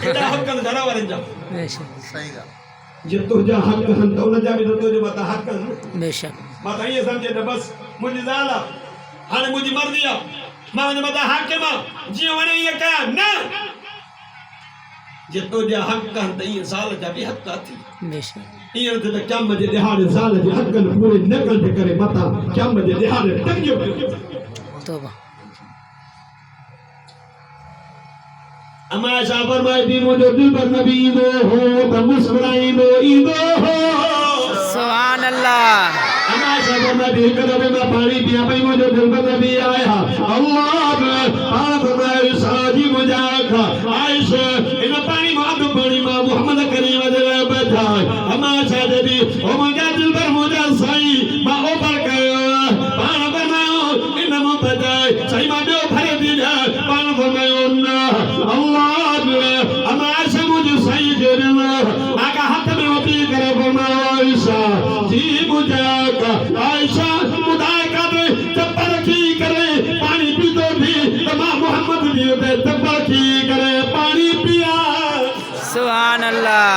एॾा हक़ आहिनि घर वारनि जा बेशक सही ॻाल्हि जे तुंहिंजा हक़ आहिनि त उनजा बि त तुंहिंजे मथां हक़ आहिनि बेशक मां त ईअं सम्झे त बसि मुंहिंजी ज़ाल आहे हाणे मुंहिंजी मर्ज़ी आहे मां हुनजे मथां हाकिम आहे जीअं वणे ईअं कयां न जे तुंहिंजा हक़ आहिनि त ईअं ज़ाल जा बि हक़ अथई बेशक ईअं त क़यामत जे ॾिहाड़े ज़ाल जे हक़नि पूरे न करण जे करे मथां क़यामत जे ॾिहाड़े टंगियो पियो तौबा अमा आयशा फरमाए थी मुझे दिल पर नबी ईंदो हो त मुस्कुराईंदो ईंदो हो सुभान अल्लाह अमा आयशा फरमाए थी हिकु दफ़े मां पाणी पिया पई मुंहिंजो दिल पर नबी आया अल्लाह पाण फरमाए साजी मुंहिंजा अख आयशा इन पाणी मां अधु पाणी मां मोहम्मद करीम जे लाइ बचाए अमा आयशा चई ओ मुंहिंजा दिल पर मुंहिंजा साईं मां ओपर कयो पाण फरमायो इन मां बचाए साईं मां ॿियो भरे थी ॾियां पाण फरमायो न अल्लाह अमा आयशा मुझे सही के ॾिनो आका हथ में वठी करे फरमायो आयशा जी मुझे आयशा ॿुधाए काॾे चप रखी करे पाणी पीतो थी त मां मोहम्मद जी उते चप रखी करे पाणी पिया सुभान अल्लाह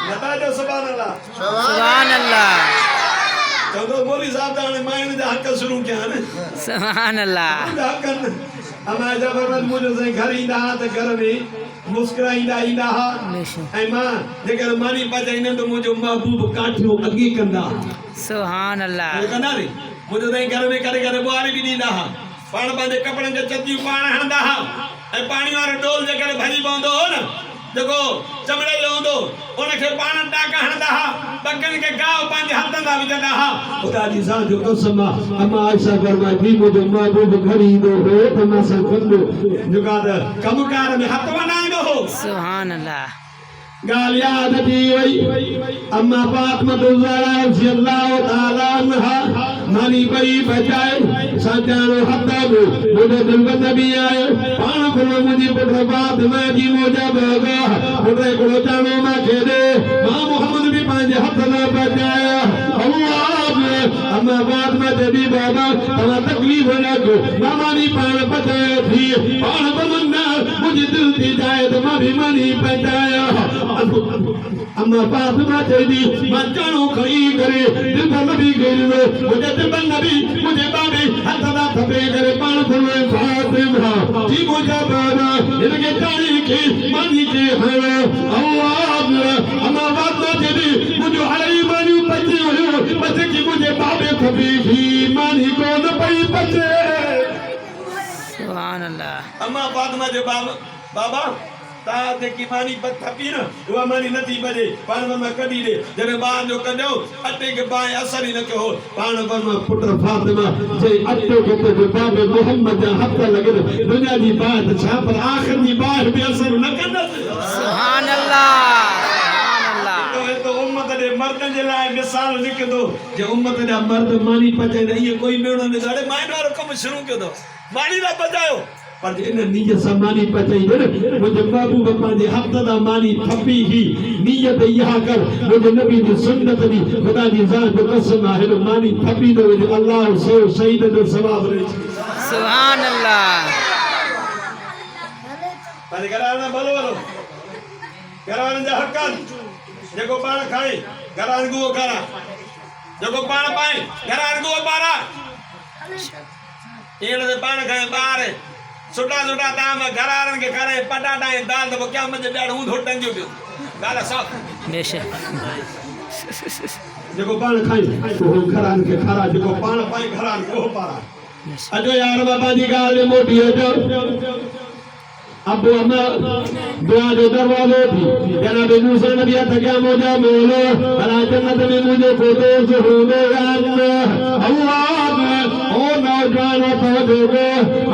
बताजो सुभान अल्लाह सुभान अल्लाह चवंदो मौलवी साहब त हाणे मां हिन जा हक़ शुरू कया आहिनि सुभान अल्लाह हक़ अमा जबरदस्त मुंहिंजो साईं घर ईंदा हुआ त घर में मुस्कुराईंदा ईंदा हुआ बेशक ऐं मां जेकर मानी पचाईंदमि त मुंहिंजो महबूब काठियूं अॻे कंदा सुभान अल्लाह कंदा नी मुंहिंजो साईं घर में करे करे ॿुहारी बि ॾींदा हुआ पाण पंहिंजे कपिड़नि खे चतियूं पाण हणंदा हुआ ऐं पाणी वारो डोल जेकर भरी पवंदो हो न जेको चमड़ेल हूंदो उनखे पाण टाका हणंदा हुआ बकनि खे गाहु पंहिंजे हथनि सां विझंदा हुआ ख़ुदा जी ज़ात जो कसम आहे अमा आयशा फरमाए थी मुंहिंजो महबूब घर ईंदो हो त मां सां कंदो जेका त कमकार में हथ वञाईंदो हो सुभान अल्लाह ॻाल्हि यादि थी वई अम्मा फातिमा ज़हरा रज़ियल्लाहु ताला अन्हा मानी पई बचाए साचारो हथ में मुझे दिल पर नबी आयो पाण खुलो मुझी पुट फातिमा जी मोजा बगा पुटे को चाणो मां खेदे मां मोहम्मद भी पंहिंजे हथ न बचाया अल्लाह अम्मा फातिमा जदी बाबा तव्हां तकलीफ़ न कयो मानी पाण बचायो थी पाण तमन्ना मुझे दिल थी जाए तो मां भी मानी बचाया अम्मा फातिमा चई मां चाणो खई करे दिल पर नबी गिरनो मुझे दिल पर नबी मुझे बाबे हथ दा थपे करे पाण फरमाए फातिमा जी मुझे बाबा इनके चाणी के मानी के हणो अल्लाह अम्मा फातिमा चई मुझे हरई मानी बचे हो बचे की मुझे बाबे थपी ही मानी को न पई बचे सुभान अल्लाह अम्मा फातिमा जो बाबा ता जेकी मानी थपी न उहा मानी नथी बजे पाण में कढी दे जने ॿार जो कढियो अटे के बाए असर ही न कयो पाण पर पुट फातिमा जे अटे के तो बाबे मोहम्मद जा हथ लगे दुनिया जी बात छा पर आखिर जी बात भी असर न कंदस सुभान अल्लाह तो उम्मत दे मर्दन जे लाइ मिसाल लिखंदो जे उम्मत जा मर्द मानी पचाईंदा इहे कोई मेणो ने ॾाढे माइन वारो कम शुरू कयो अथव मानी ना बचायो पर इन नीय सां मानी पचाई न मुझे महबूब पंहिंजे हथ दा मानी थपी ही नियत इहा कर मुझे नबी जी सुन्नत दी खुदा जी ज़ात जो कसम आहे मानी थपी दो अल्लाह सो शहीद जो सवाब रे सुभान अल्लाह पर घराना बोलो घराना जा हक़ जेको पाण खाए घरान गो करा जेको पाण पाए घरान गो पारा इन दे पाण खाए ॿार सुठा सुठा ताम घरारनि खे करे पटाटा ऐं दाल त क्या मजे ॾाढो ऊंधो टंगियो पियो ॻाल्हि साफ़ बेशक जेको पाण खाई उहो घरारनि खे खारा जेको पाण पाए घरारनि को पारा अचो यार बाबा जी ॻाल्हि मोटी अचो अब हमें दुआ जो दरवाजे थी जनाब मूसा नबी तक मोजा मोलो भला जन्नत में मुझे फोटो से होने अल्लाह ओ नौजवान तो देखो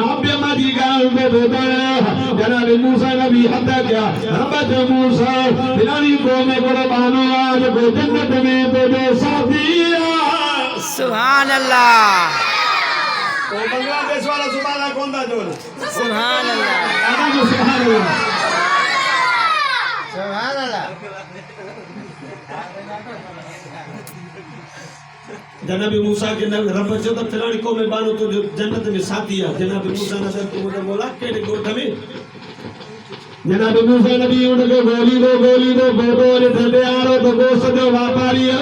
अब हमारी गाल में बताया जनाब मूसा नबी हद क्या रब्बत मूसा फिरानी को में कुर्बानो आज को जन्नत में तो जो साथी सुभान अल्लाह तो बांग्लादेश वाला सुभान अल्लाह कौन था जो सुभान अल्लाह आदमी जो सुभान अल्लाह सुभान अल्लाह जनाब मूसा के नाम रब जो तो फिरानी को में बानो तो जो जन्नत में साथी है जनाब मूसा नजर को मुझे बोला केड़े गोठ में जनाब मूसा नबी उनके गोली दो फोटो ने थडे आरो तो गोश्त जो व्यापारी है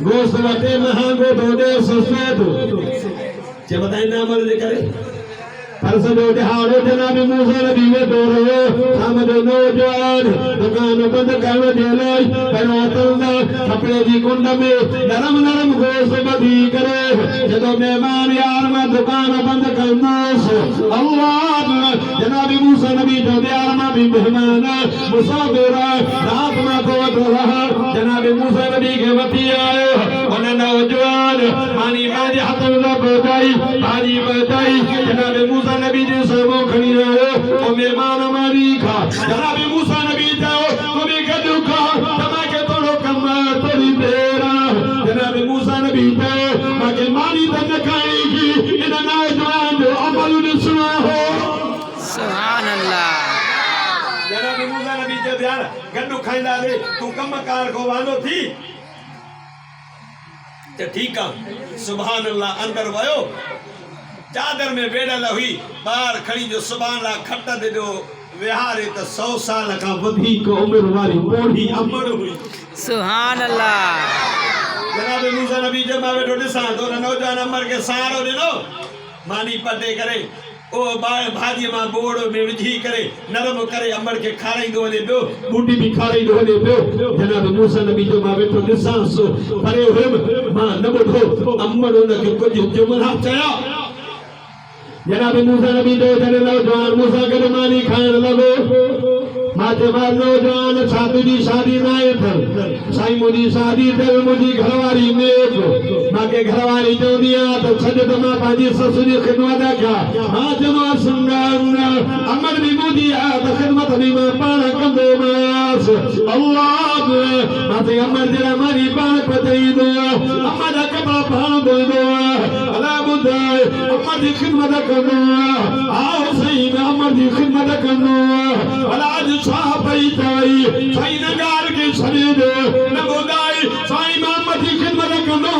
गोश्त वटे महंगो तो दे सस्ते तो जे बताए ना अमल जे करे फर्ज जो दिहाड़ो जनाब मूसा नबी वे दो रहे शाम जो नौजवान दुकान बंद करने जे लाई पहलो तंदा कपड़े जी कुंड में नरम नरम गोश्त बधी करे जदों मेहमान यार में दुकान बंद करनोस अल्लाह जनाब मूसा नबी जो यार में भी मेहमान मुसाफिर रात में तो रहा जनाब मूसा नबी के वती आए उन नौजवान पानी बाजी हाथ में बजाई बाजी बजाई जनाब मूसा नबी जी सबो खड़ी आयो ओ मेहमान हमारी खा जनाब मूसा नबी जाओ तो भी गजू खा तमाके तोड़ो कम थोड़ी देर जनाब मूसा नबी जाओ माके मानी तन खाई की इन नौजवान जो अमल ने सुना हो सुभान अल्लाह जनाब मूसा नबी जो यार गड्डू खाइंदा रे तू कम कार को वांदो थी ते ठीक है सुभान अल्लाह अंदर वयो चादर में बेड़ल हुई बार खड़ी जो सुभान अल्लाह खट दे दो विहारे तो 100 साल का वधी को उम्र वाली बूढ़ी अमर हुई सुभान अल्लाह जनाब मूसा नबी जब आवे तो दिसा तो नौजवान अमर के सहारो देनो मानी पटे करे ओ भाजी मां बोड़ में विझी करे नरम करे अमर के खाराई दो ने दो बूटी भी खाराई दो ने दो जनाब मूसा नबी जो मां वेठो दिसा सो परे हुम मां न बुधो अमर उन के कुछ जुमला चया जनाब मूसा नबी जो जने नौजवान मूसा के मानी खान लगो माते मार नौजवान शादी दी शादी नाए थे साईं मुदी शादी थे मुदी घरवारी में मां के घरवारी जो दिया तो छद तो मां पाजी ससुरी खिदमत क्या हां जमा सुंदर अमर भी मुदी आ तो खिदमत भी मां पाण कंदो मास अल्लाह माते अमर जरा मारी पाण पतई दो अमर कबा पाण दो अला बुधाए अमर दी खिदमत करो आओ सही अमर दी खिदमत करो अला साई ताई साई नगार के शरीर न गोदाई साई मोहम्मद की खिदमत कंदो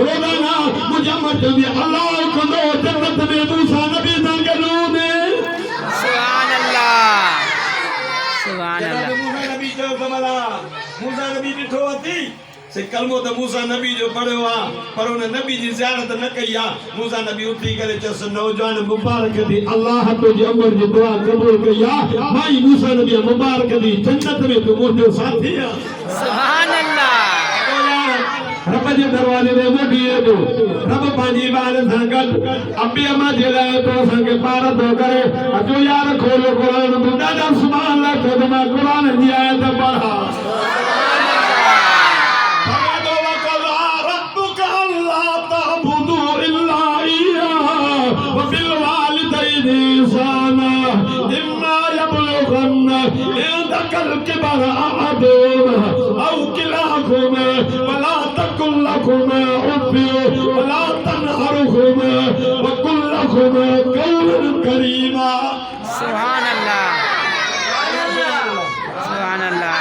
रोजाना मुजम्मद भी अल्लाह कंदो जन्नत में मूसा नबी संगलो में सुभान अल्लाह सुभान अल्लाह मूसा नबी जो कमला मूसा नबी ॾिठो अथी से कलमो तो मूसा नबी जो पढ़ियो आ पर उन नबी जी ज़ियारत न कई आ मूसा नबी उठी करे चस नौजवान मुबारक दी अल्लाह तुझे अमर जी दुआ कबूल कया भाई मूसा नबी मुबारक दी जन्नत में तू मुझो साथी आ सुभान अल्लाह रब जे दरवाजे में मोटिए दो रब पांजी बाल संगत अबे अम्मा जेला तो संगे पार दो करे अजो यार खोलो कुरान बुदा जा सुभान अल्लाह तो मैं कुरान जी आयत पढ़ा الكبر أحدهما أو كلاهما ولا تقل لهما أف ولا تنهرهما وقل لهما قولا كريما सुभान अल्लाह सुभान अल्लाह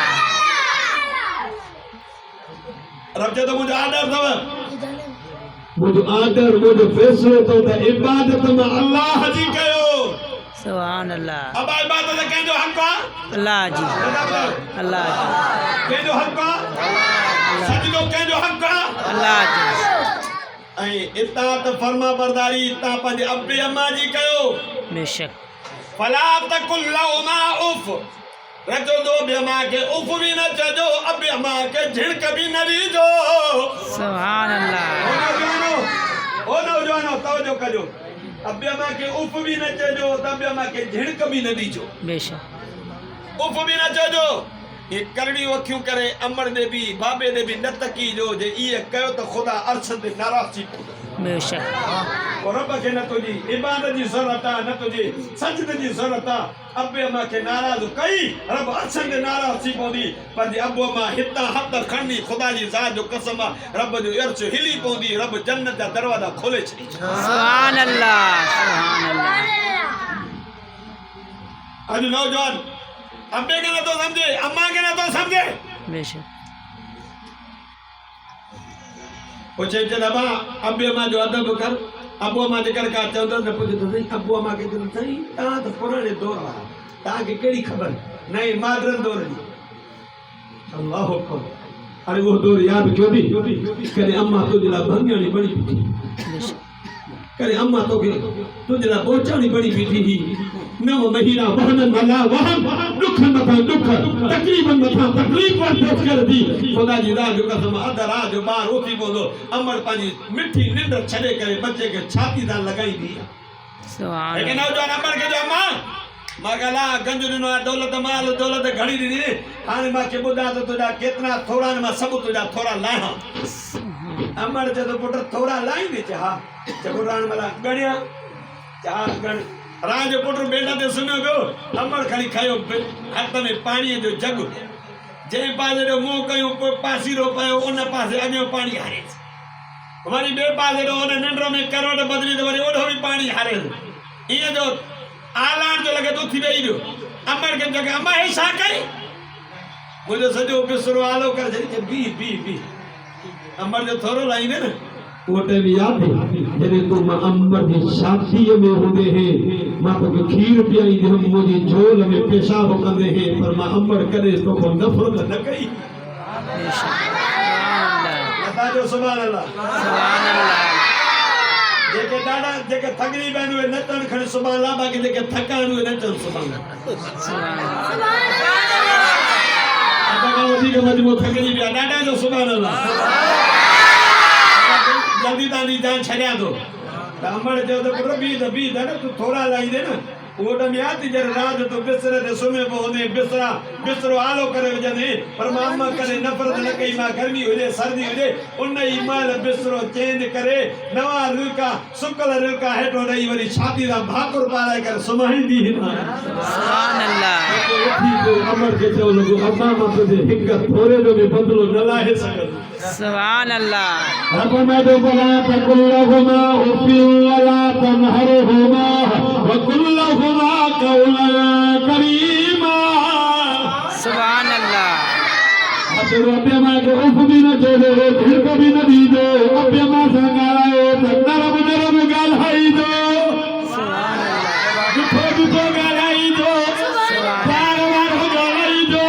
रब जो मुझे आदर दव मुझे आदर मुझे फैसलो तो इबादत में अल्लाह जी कयो सुभान अल्लाह अब इबादत के जो हक अल्लाह जी अल्लाह जी के जो हक सजदो के जो हक अल्लाह जी ऐं इताअत फर्मा बरदारी ता पंहिंजे अबे अम्मा जी कयो बेशक फला तकुल लहुमा उफ रजो दो अबे अम्मा के उफ भी न चजो अबे अम्मा के झिड़क भी न दीजो सुभान अल्लाह ओ नौजवानो तवज्जो कजो अबे अम्मा के उफ भी न चजो अबे अम्मा के झिड़क भी न दीजो बेशक उफ भी न चजो ये करड़ी वखियूं करे अमर दे भी बाबे दे भी न तकी जो जे ये कयो तो खुदा अर्श दे नाराज थी बेशक और रब के न तुझी इबादत जी ज़रूरत आ न तुझी सजदे जी ज़रूरत आ अबे अम्मा के नाराज कई रब अर्श दे नाराज थी पौंदी पर अबो अम्मा हिता हथ खणनी खुदा जी ज़ात जो कसम आ रब जो अर्श हिली पौंदी रब जन्नत जा दरवाजा खोले छई सुभान अल्लाह सुभान अल्लाह आज नौजवान अबे के न तो समझे अम्मा के न तो समझे बेशक पूछे चल अबा अबे अम्मा जो अदब कर अबो अम्मा जे कर का चंद न पूछे तो नहीं अबो अम्मा के दिन सही ता तो पुराने दौर वाला ता के केड़ी खबर नहीं मॉडर्न दौर दी अल्लाह अकबर अरे वो दौर याद क्यों दी करे अम्मा तो जिला भंगणी बड़ी बेशक करे अम्मा तो के तुझला पहुंचानी बड़ी बीठी ही नव महीना वहन मला वहन दुख मथा दुख तकलीफन मथा तकलीफ पर पेश कर दी खुदा जी राज जो कसम अध राज बार उठी बोलो अमर पानी मिठी निंद छड़े करे बच्चे के छाती दा लगाई दी सुभान लेकिन नौजवान अमर के जो अम्मा मगला गंज दिनो दौलत माल दौलत घड़ी दी हाने मां के बुदा तो तुझा कितना थोड़ा न सब तुझा थोड़ा लाया अमर जब पुट थोड़ा लाई ने चाह जब राण मला गणिया चाह गण राज पुट बेटा ते सुनो गयो अमर खणी खायो हाथ में पानी जो जग जे पासे जो मुंह कयो पासी रो पायो उन पासे अगे पानी हारे हमारी बे पासे रो उन नंडरो में करोड़ बदली तो वरी ओढो भी पानी हारे ये जो आलान जो लगे तो थी रही जो अमर के जगह अम्मा है साकई मुझे सजो बिसरो आलो कर जरी बी अमर जो थोरो लाई ने ओटे भी याद है जने तुम अमर की शादी में होंदे हैं मां तो खीर पियाई दे हम मुझे झोल में पेशाब कंदे हैं पर मां अमर करे तो को नफरत न कई बता जो सुभान अल्लाह जेके दादा जेके थगरी बहन हुए नचन खण सुभान अल्लाह बाकी जेके थकान हुए नचन सुभान अल्लाह आता का वधी के मजमो थगरी भी दादा जो सुभान अल्लाह जल्दी दानी जान छड़िया दो अमर जो तो पुत्र बी दादा तू थोड़ा लाई दे ना ओट में आती जर राज तो बिसरे दे सुमे बोने बिसरो आलो करे जने परमात्मा करे नफरत न कई मां गर्मी हो जाए सर्दी हो जाए उन ही माल बिसरो चेंज करे नवा रुका सुकल रुका हेठो रही वरी छाती दा भाकुर पाले कर सुमाई दी सुभान अल्लाह तो अमर के चो लोग अम्मा मत दे हिक थोड़े जो भी बदलो न लाहे सकल सुभान अल्लाह रब्बना दो बला तकुल्लहुमा उफी वला तनहरुहुमा वकुल्लहुमा कौला करीमा सुभान अल्लाह अतरो अब्यमा के उफ भी न छोड़ो फिर को भी न दीजो अब्यमा संगारायो तकरब नरब गालाई दो सुभान अल्लाह दुखो गालाई दो बार हो गालाई दो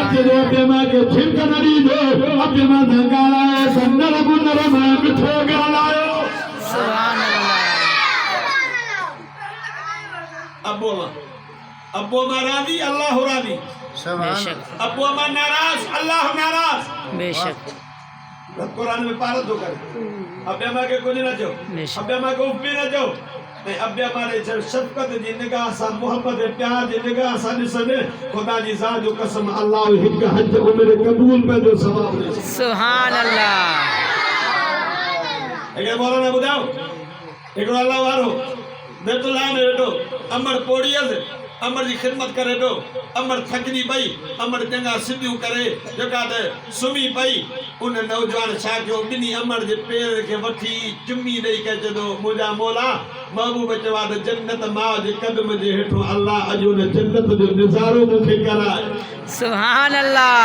अतरो अब्यमा के फिर को न दीजो अब्यमा संगारायो तकरब नरब मिठो गालायो सुभान अल्लाह अब्बो राजी अल्लाह राजी बेशक अब्बो नाराज अल्लाह नाराज बेशक कुरान में पारत हो कर अब्बा के कुछ न जो अब्बा को भी न जो नहीं अब्बा रे शफकत जी निगाह सा मोहब्बत प्यार जी निगाह सा निसने खुदा जी सा जो कसम अल्लाह हिक हज उम्र कबूल पे जो सवाब दे सुभान अल्लाह अगे बोलो ना बुधाओ एकड़ो अल्लाह वारो बेतुल्लाह में बैठो अमर पोड़ियल अमर जी खिदमत करे दो अमर थकनी पई अमर चंगा सिद्धियों करे जका दे सुमी पई उन नौजवान छा के बिनी अमर जे पैर के वठी चुम्मी दई के जदो मुजा मौला महबूब चवा दे जन्नत मां जे कदम जे हेठो अल्लाह अजो ने जन्नत जो नजारो मुखे कराए सुभान अल्लाह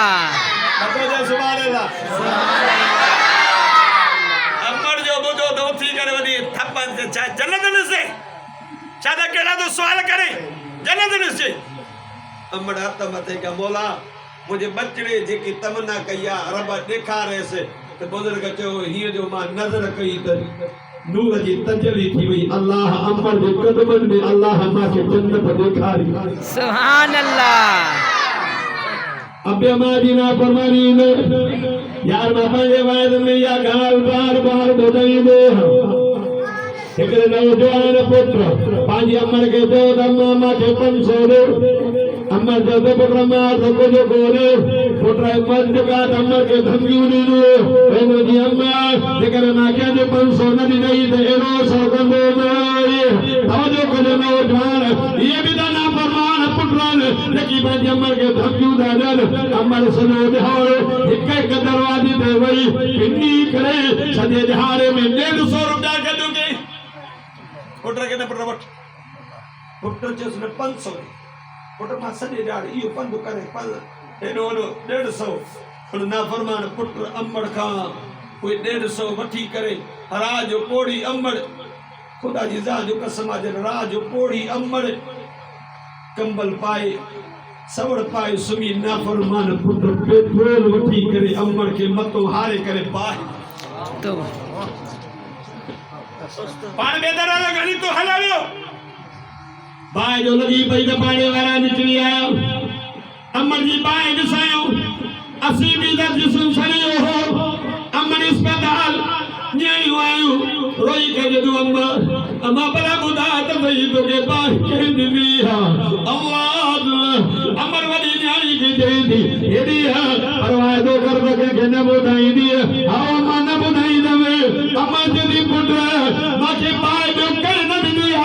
बतो जे सुभान अल्लाह अमर जो बुझो तो थी करे वदी थपन से जन्नत से चादा केड़ा तो सवाल करे जन्नत से अमर हथ मथे का मौला मुझे बचड़े जेकी तमन्ना कया रब दिखारे से तो बुजुर्ग चो हिय जो मां नजर कई त नूर जी तजली थी वई अल्लाह अमर जे कदमन में अल्लाह मां के जन्नत दिखारी सुभान अल्लाह अबे मादीना फरमानी ने यार बाबा ये वायद में या गाल बार बधाई दे एक नौजवान पुत्र पांच अमर के दो अम्मा के 500 अमर जो पुत्र मार को जो गोरे पुत्र मत का अमर के धमकी दी दो जी अम्मा जेकर ना के जो 500 नहीं तो एरो सगंदो ये जो को नौजवान ये भी ना फरमान पुत्र लेकिन पांच अमर के धमकी दादर अमर सुनो दिहाड़ एक दरवाजे पे वही पिन्नी करे सजे दिहाड़े में 150 रुपया के दूंगी पुत्र के न प्रवट पुत्र जो उसने 500 पुत्र मां सजे दिहाड़े यो पंध करे पल एनो 150 उन ना फरमान पुत्र अमड़ का कोई 150 वठी करे राज पोड़ी अमड़ खुदा जी जा जो कसम आज राज पोड़ी अमड़ कंबल पाए सवड़ पाए सुमी ना फरमान पुत्र पेट्रोल वठी करे अमड़ के मतो हारे करे पाए तो पाण बेदर वाला घणी तो हलावियो बाय जो लगी पई त पाणे वारा निकरी आयो अमर जी बाय ॾिसायो असी बि त जिस्म सड़ियो हो अमर अस्पताल न्यायो आयो रोई के जदू अम्मा भला ॿुधा त भई तोखे बाय के ॾिनी हा अल्लाह अमर वॾी न्याणी खे चई थी हेॾी परवाह थो कर त कंहिंखे न ॿुधाईंदी हा